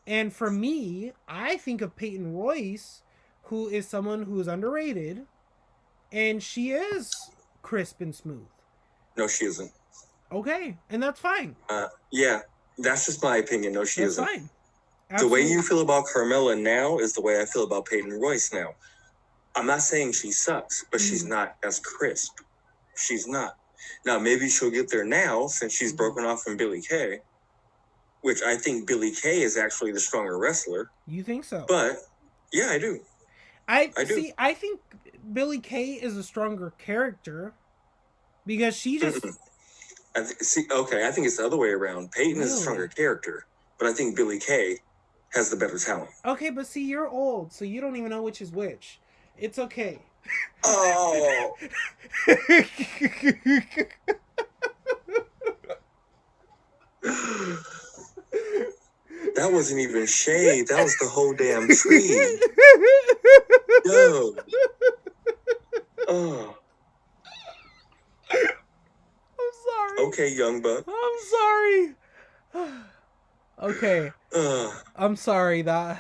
And for me, I think of Peyton Royce, who is someone who is underrated, and she is crisp and smooth. No, she isn't. Okay, and that's fine. Yeah, that's just my opinion. No, she isn't. That's fine. The way you feel about Carmella now is the way I feel about Peyton Royce now. I'm not saying she sucks, but she's not as crisp. She's not. Now, maybe she'll get there now since she's broken off from Billie Kay, which I think Billie Kay is actually the stronger wrestler. You think so? But, yeah, I do. I do. I think Billie Kay is a stronger character because she just... I think it's the other way around. Peyton is a stronger character, but I think Billie Kay has the better talent. Okay, but see, you're old, so you don't even know which is which. It's okay. Oh. That wasn't even shade. That was the whole damn tree. Yo. Oh. I'm sorry. Okay, young buck. I'm sorry. Okay. I'm sorry that...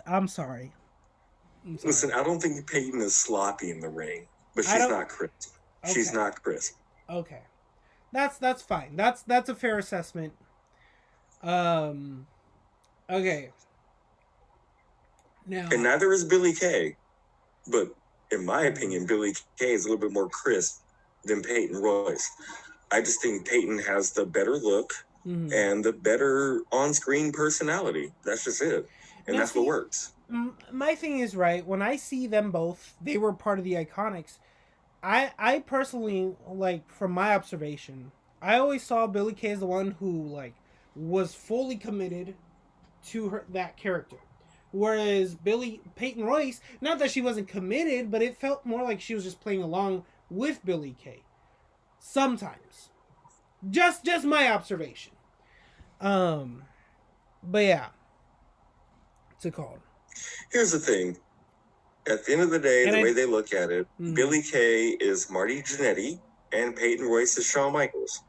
I'm sorry. Listen, I don't think Peyton is sloppy in the ring, but she's not crisp. Okay. She's not crisp. Okay. That's fine. That's a fair assessment. Okay. Now, and neither is Billie Kay, but in my opinion, Billie Kay is a little bit more crisp than Peyton Royce. I just think Peyton has the better look and the better on-screen personality. That's just it. And now, that's what works. My thing is, right, when I see them both, they were part of the Iconics. I personally, like, from my observation, I always saw Billie Kay as the one who, like, was fully committed to that character. Whereas Peyton Royce, not that she wasn't committed, but it felt more like she was just playing along with Billie Kay. Sometimes. Just my observation. But yeah. What's it called? Here's the thing. At the end of the day, way they look at it, Billie Kay is Marty Jannetty and Peyton Royce is Shawn Michaels.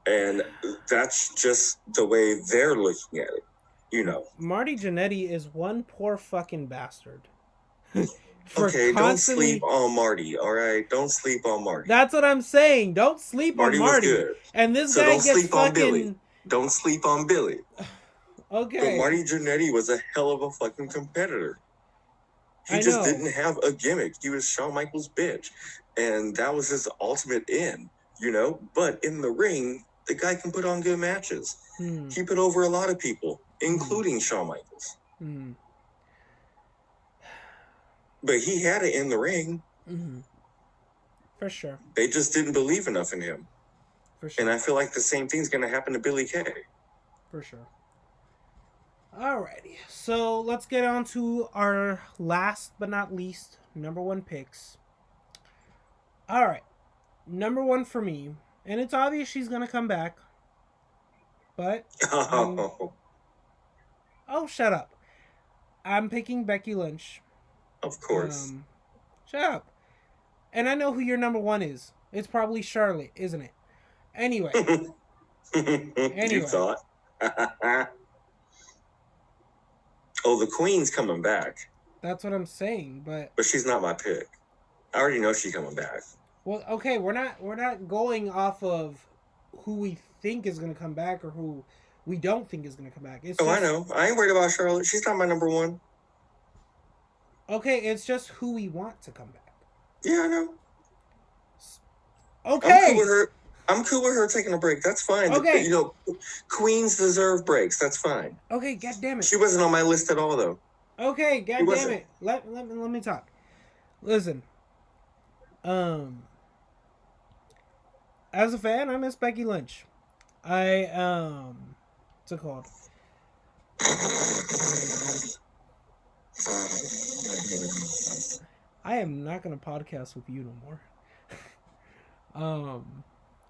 And that's just the way they're looking at it. You know. Marty Jannetty is one poor fucking bastard. Okay, don't sleep on Marty, all right? Don't sleep on Marty. That's what I'm saying. Don't sleep on Marty. Was good. And this so guy don't gets sleep fucking... on Billy. Don't sleep on Billy. Okay. But Marty Jannetty was a hell of a fucking competitor. He just didn't have a gimmick. He was Shawn Michaels' bitch. And that was his ultimate end, you know? But in the ring, the guy can put on good matches. He put over a lot of people, including Shawn Michaels. But he had it in the ring. For sure. They just didn't believe enough in him. For sure. And I feel like the same thing's going to happen to Billie Kay. For sure. Alrighty, so let's get on to our last but not least number one picks. Alright, number one for me, and it's obvious she's gonna come back, but oh, shut up. I'm picking Becky Lynch. Of course. Shut up. And I know who your number one is. It's probably Charlotte, isn't it? Anyway. You thought. Oh, the Queen's coming back. That's what I'm saying, but she's not my pick. I already know she's coming back. Well, okay, we're not going off of who we think is gonna come back or who we don't think is gonna come back. It's I know. I ain't worried about Charlotte. She's not my number one. Okay, it's just who we want to come back. Yeah, I know. Okay. I'm cool with her taking a break. That's fine. Okay. You know, queens deserve breaks. That's fine. Okay, god damn it. She wasn't on my list at all, though. Okay, god damn it. Let me talk. Listen. As a fan, I miss Becky Lynch. What's it called? I am not gonna podcast with you no more.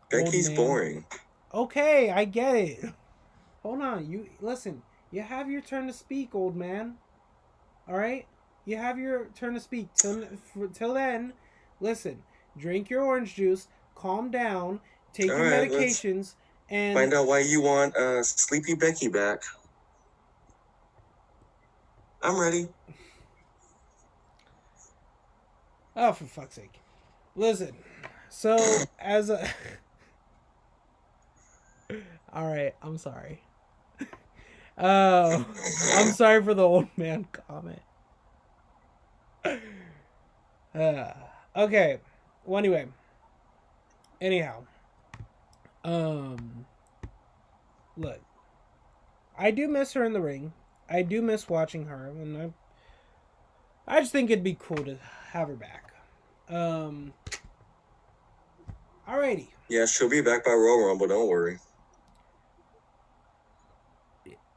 Becky's boring. Okay, I get it. Hold on, you listen. You have your turn to speak, old man. All right, you have your turn to speak. Till then, listen. Drink your orange juice. Calm down. Take your medications and find out why you want Sleepy Becky back. I'm ready. Oh, for fuck's sake. Listen. So, as a... Alright, I'm sorry. I'm sorry for the old man comment. Okay. Well, anyway. Anyhow. Look. I do miss her in the ring. I do miss watching her. And I just think it'd be cool to have her back. Alrighty. Yeah, she'll be back by Royal Rumble. Don't worry.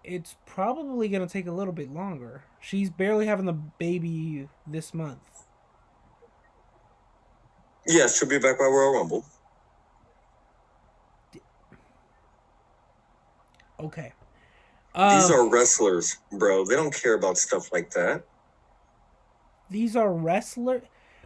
It's probably going to take a little bit longer. She's barely having the baby this month. Yeah, she'll be back by Royal Rumble. Okay. These are wrestlers, bro. They don't care about stuff like that. These are wrestlers?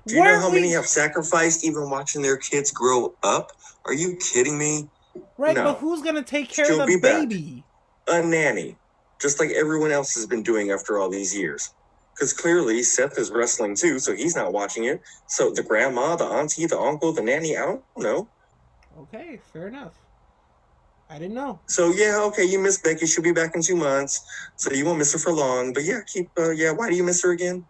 Do you know how many have sacrificed even watching their kids grow up? Are you kidding me? Right, no. But who's going to take care of the baby? A nanny. Just like everyone else has been doing after all these years. Because clearly Seth is wrestling too, so he's not watching it. So the grandma, the auntie, the uncle, the nanny, I don't know. Okay, fair enough. I didn't know. So yeah, okay, you miss Becky. She'll be back in 2 months. So you won't miss her for long. But yeah, why do you miss her again?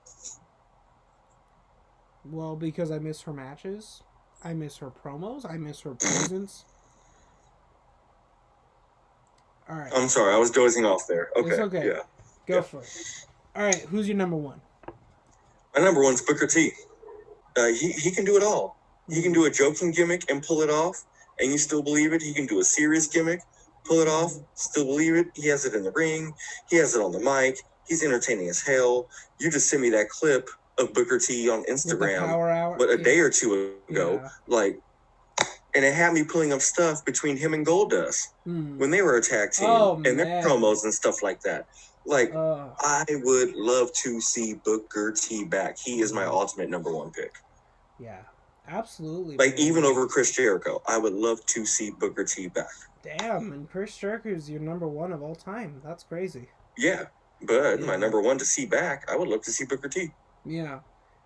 Well, because I miss her matches. I miss her promos. I miss her presence. All right. I'm sorry, I was dozing off there. Okay. It's okay. Yeah. Go for it. All right, who's your number one? My number one's Booker T. He can do it all. He can do a joking gimmick and pull it off, and you still believe it. He can do a serious gimmick, pull it off, still believe it. He has it in the ring. He has it on the mic. He's entertaining as hell. You just sent me that clip of Booker T on Instagram, a day or two ago, and it had me pulling up stuff between him and Goldust when they were a tag team and their promos and stuff like that. I would love to see Booker T back. He is my ultimate number one pick. Yeah, absolutely. Even over Chris Jericho, I would love to see Booker T back. Damn, and Chris Jericho is your number one of all time. That's crazy. Yeah, but my number one to see back, I would love to see Booker T. Yeah,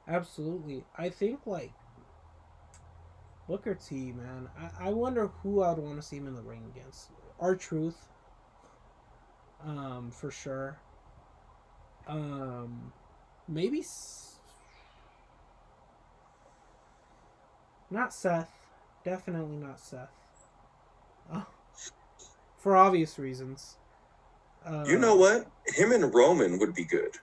absolutely. I think Booker T, man. I wonder who I'd want to see him in the ring against. R-Truth. For sure. Maybe not Seth. Definitely not Seth. For obvious reasons. You know what? Him and Roman would be good.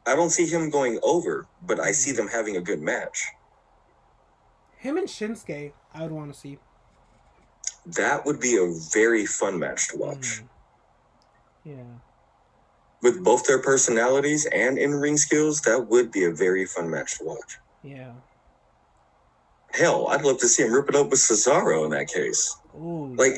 I don't see him going over, but I see them having a good match. Him and Shinsuke, I would want to see. That would be a very fun match to watch. Yeah. with both their personalities and in-ring skills, that would be a very fun match to watch. Yeah. Hell, I'd love to see him rip it up with Cesaro in that case. Ooh. Like,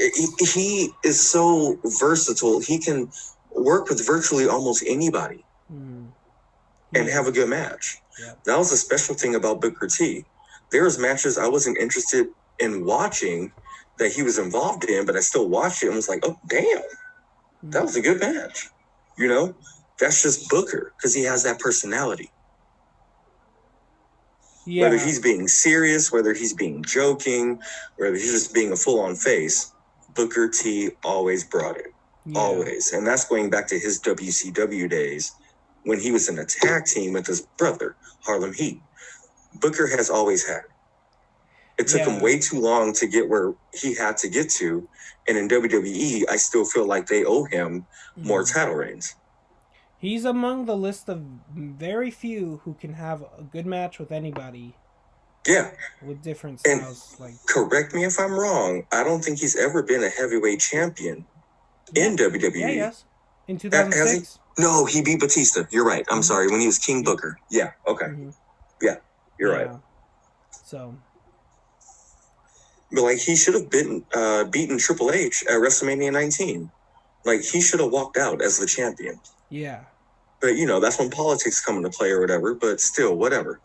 he is so versatile. He can work with virtually almost anybody and have a good match. Yep. That was the special thing about Booker T. There was matches I wasn't interested in watching that he was involved in, but I still watched it and was like, oh, damn, that was a good match. You know, that's just Booker because he has that personality. Yeah. Whether he's being serious, whether he's being joking, whether he's just being a full-on face, Booker T always brought it. Yeah. Always. And that's going back to his WCW days when he was in a tag team with his brother, Harlem Heat. Booker has always had it. It took him way too long to get where he had to get to. And in WWE, I still feel like they owe him more title reigns. He's among the list of very few who can have a good match with anybody. Yeah. With different styles. And correct me if I'm wrong, I don't think he's ever been a heavyweight champion in WWE. Yeah, yes. In 2006? No, he beat Batista. You're right. I'm sorry. When he was King Booker. Yeah. Okay. Yeah. You're right. So. But, like, he should have beaten Triple H at WrestleMania 19. Like, he should have walked out as the champion. Yeah. But, you know, that's when politics come into play or whatever. But still, whatever.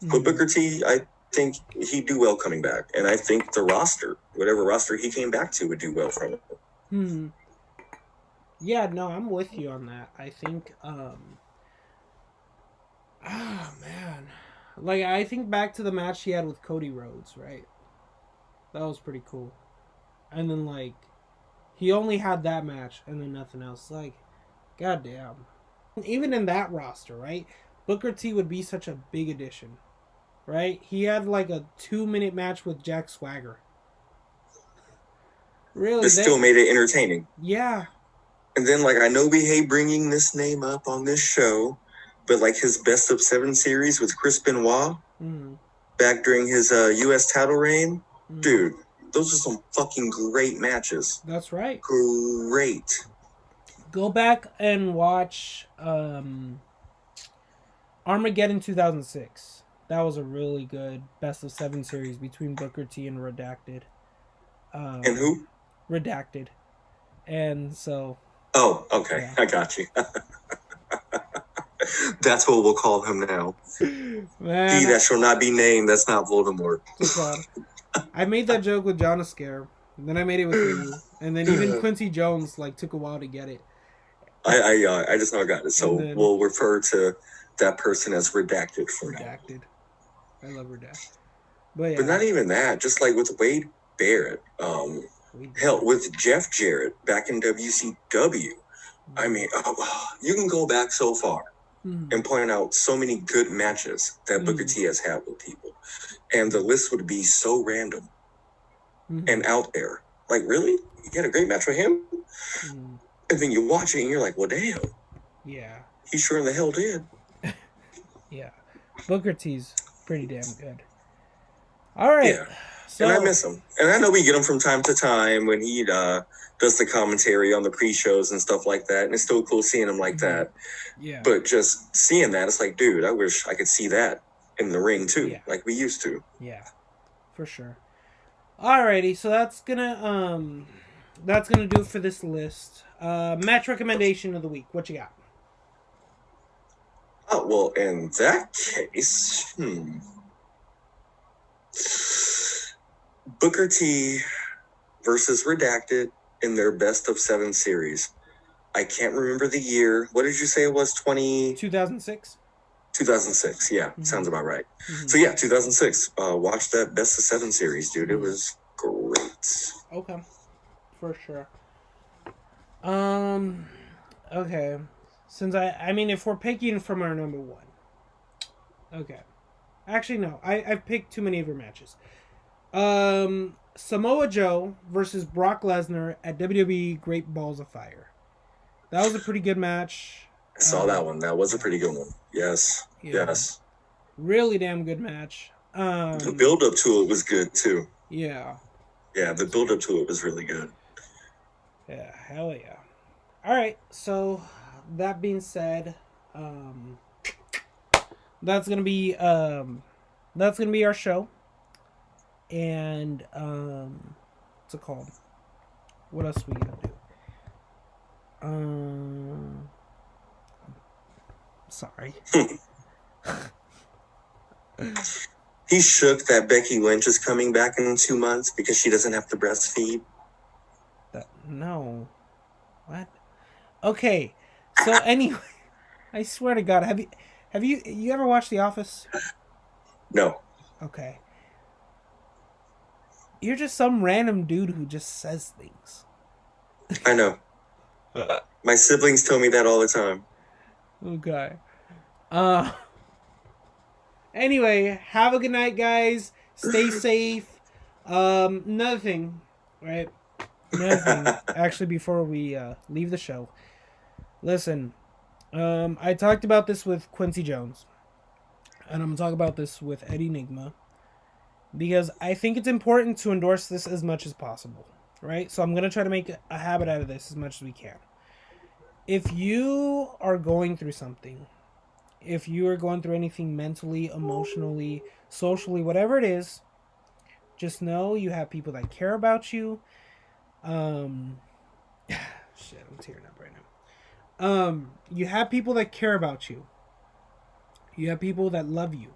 But Booker T, I think he'd do well coming back. And I think the roster, whatever roster he came back to, would do well from it. Yeah, no, I'm with you on that. I think, man. Like, I think back to the match he had with Cody Rhodes, right? That was pretty cool. And then, like, he only had that match and then nothing else. Like, goddamn. Even in that roster, right? Booker T would be such a big addition, right? He had, like, a 2-minute match with Jack Swagger. Really? But still made it entertaining. Yeah. And then, like, I know we hate bringing this name up on this show, but, like, his Best of 7 series with Chris Benoit back during his U.S. title reign, dude, those are some fucking great matches. That's right. Great. Go back and watch Armageddon 2006. That was a really good Best of 7 series between Booker T and Redacted. And who? Redacted. And so... Oh, okay. Yeah. I got you. That's what we'll call him now. Man, he that shall not be named, that's not Voldemort. I made that joke with John Scare. Then I made it with you. And then even Quincy Jones, like, took a while to get it. I just now got it. So we'll refer to that person as Redacted for now. Redacted. I love Redacted. But, yeah. But not even that. Just like with Wade Barrett. Hell, with Jeff Jarrett back in WCW. I mean, you can go back so far and point out so many good matches that Booker T has had with people. And the list would be so random and out there. Like, really? You had a great match with him? And then you watch it and you're like, well, damn. Yeah. He sure in the hell did. Yeah. Booker T's pretty damn good. All right. Yeah. So, and I miss him. And I know we get him from time to time when he does the commentary on the pre-shows and stuff like that. And it's still cool seeing him like that. Yeah. But just seeing that, it's like, dude, I wish I could see that in the ring too, like we used to. Yeah, for sure. Alrighty, so that's gonna do it for this list. Match recommendation of the week. What you got? Oh, well, in that case, Booker T versus Redacted in their Best of 7 series. I can't remember the year. What did you say it was? 2006? 2006, yeah. Sounds about right. So, yeah, 2006. Watch that Best of 7 series, dude. It was great. Okay. For sure. Okay. Since I mean, if we're picking from our number one. Okay. Actually, no. I've picked too many of your matches. Samoa Joe versus Brock Lesnar at WWE Great Balls of Fire. That was a pretty good match. I saw that one. That was a pretty good one. Yes. Yeah. Yes. Really damn good match. The build-up to it was good, too. Yeah. Yeah, the build-up to it was really good. Yeah, hell yeah. All right, so that being said, that's gonna be our show. And what's it called? What else are we gonna do? Sorry. He's shook that Becky Lynch is coming back in 2 months because she doesn't have to breastfeed. No. What? Okay. So anyway, I swear to God, have you ever watched The Office? No, Okay. You're just some random dude who just says things. I know. My siblings tell me that all the time. Okay. Anyway, have a good night, guys. Stay safe. Another thing, right? Another thing, actually, before we leave the show. Listen, I talked about this with Quincy Jones, and I'm gonna talk about this with Eddie Nigma, because I think it's important to endorse this as much as possible, right? So I'm gonna try to make a habit out of this as much as we can. If you are going through something, if you are going through anything mentally, emotionally, socially, whatever it is, just know you have people that care about you. Shit, I'm tearing up right now. You have people that care about you. You have people that love you.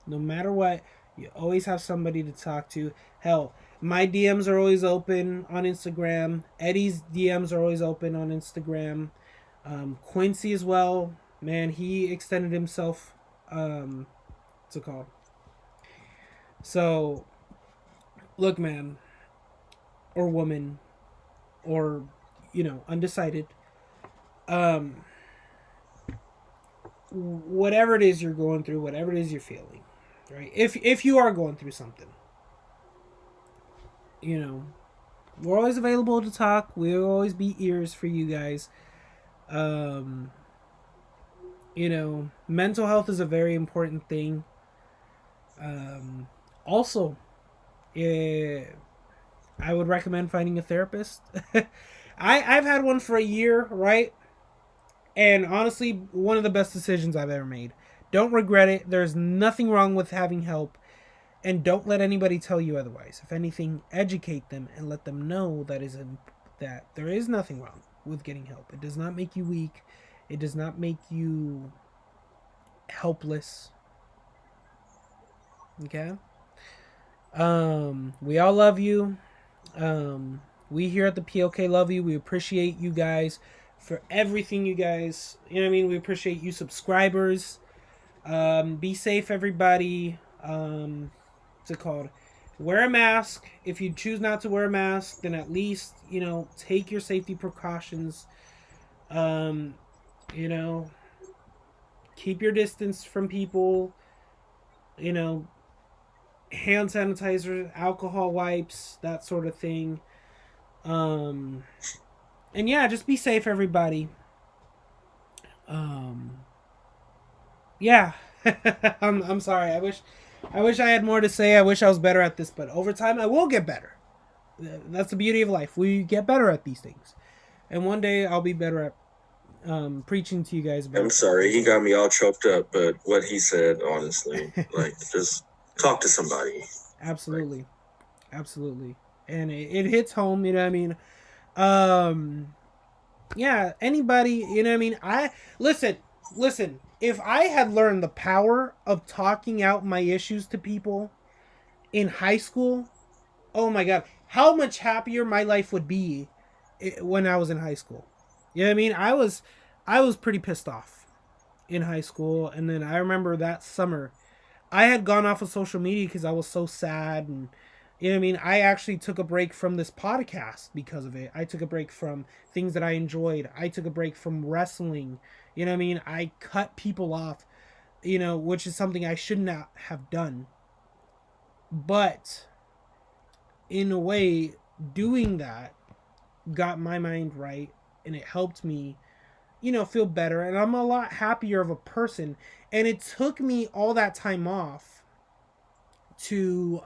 No matter what, you always have somebody to talk to. Hell, my DMs are always open on Instagram. Eddie's DMs are always open on Instagram. Quincy as well. Man, he extended himself. What's it called? So, look, man, or woman, or undecided. Whatever it is you're going through, whatever it is you're feeling, right? If you are going through something, we're always available to talk. We'll always be ears for you guys. Mental health is a very important thing. Also, I would recommend finding a therapist. I've had one for a year, right? And honestly, one of the best decisions I've ever made. Don't regret it. There's nothing wrong with having help. And don't let anybody tell you otherwise. If anything, educate them and let them know that there is nothing wrong with getting help. It does not make you weak. It does not make you helpless. Okay? We all love you. We here at the PLK love you. We appreciate you guys for everything, you guys. You know what I mean? We appreciate you subscribers. Be safe, everybody. What's it called? Wear a mask. If you choose not to wear a mask, then at least, take your safety precautions. Keep your distance from people. Hand sanitizer, alcohol wipes, that sort of thing. And yeah, just be safe, everybody. Yeah. I'm sorry. I wish I had more to say. I wish I was better at this, but over time I will get better. That's the beauty of life. We get better at these things. And one day I'll be better at preaching to you guys about I'm sorry, he got me all choked up, but what he said, honestly, just talk to somebody. Absolutely. Absolutely. And it hits home, you know what I mean? Yeah, anybody, you know what I mean? Listen, if I had learned the power of talking out my issues to people in high school, oh my God, how much happier my life would be when I was in high school. You know what I mean? I was pretty pissed off in high school, and then I remember that summer I had gone off of social media because I was so sad, and you know what I mean? I actually took a break from this podcast because of it. I took a break from things that I enjoyed. I took a break from wrestling. You know what I mean? I cut people off, which is something I should not have done. But in a way, doing that got my mind right, and it helped me, feel better, and I'm a lot happier of a person. And it took me all that time off to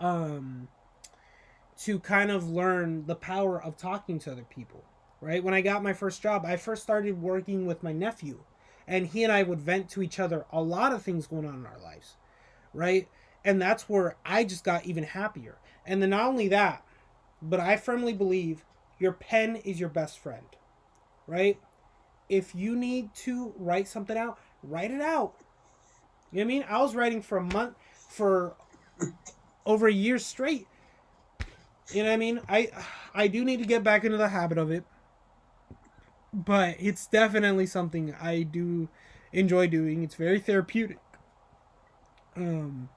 kind of learn the power of talking to other people. right? When I got my first job, I first started working with my nephew, and he and I would vent to each other a lot of things going on in our lives, right? And that's where I just got even happier. And then not only that, but I firmly believe your pen is your best friend, right? If you need to write something out, write it out. You know what I mean? I was writing for a month, for over a year straight. You know what I mean? I do need to get back into the habit of it, but it's definitely something I do enjoy doing. It's very therapeutic. Um,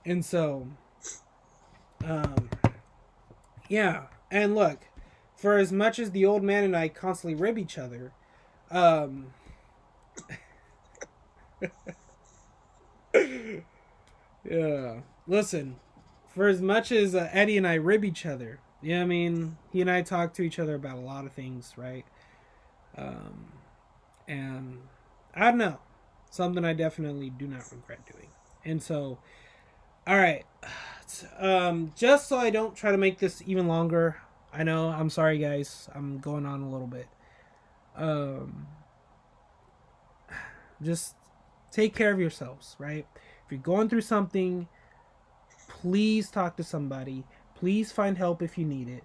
and so, um, yeah. And look, for as much as the old man and I constantly rib each other, um, yeah. Listen, for as much as Eddie and I rib each other, yeah, I mean, he and I talk to each other about a lot of things, right? Um, and I don't know, something I definitely do not regret doing. And so, all right, just so I don't try to make this even longer, I know, I'm sorry, guys, I'm going on a little bit. Um, just take care of yourselves, right? If you're going through something, please talk to somebody. Please find help if you need it.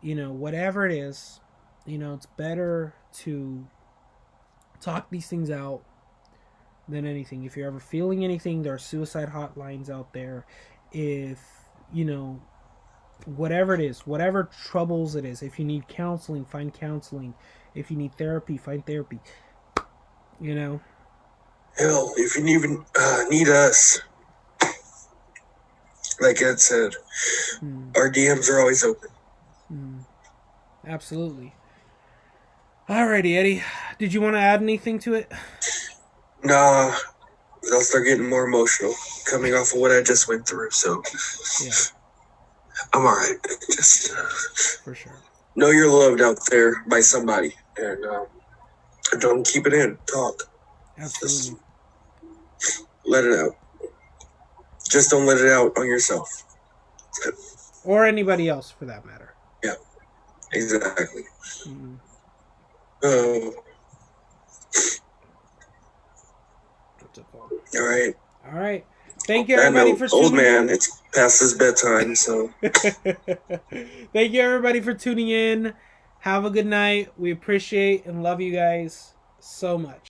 You know, whatever it is, you know, it's better to talk these things out than anything. If you're ever feeling anything, there are suicide hotlines out there. If, you know, whatever it is, whatever troubles it is, if you need counseling, find counseling. If you need therapy, find therapy. You know? Hell, if you even need us, like Ed said, our DMs are always open. Absolutely. Alrighty, Eddie. Did you want to add anything to it? Nah, I'll start getting more emotional coming off of what I just went through. So, Yeah, I'm all right. Just for sure. know you're loved out there by somebody, and don't keep it in. Talk. Absolutely. Just let it out. Just don't let it out on yourself. Or anybody else, for that matter. Yeah, exactly. Mm-hmm. All right. All right. Thank you, everybody, for tuning old man, it's past his bedtime, so. Thank you, everybody, for tuning in. Have a good night. We appreciate and love you guys so much.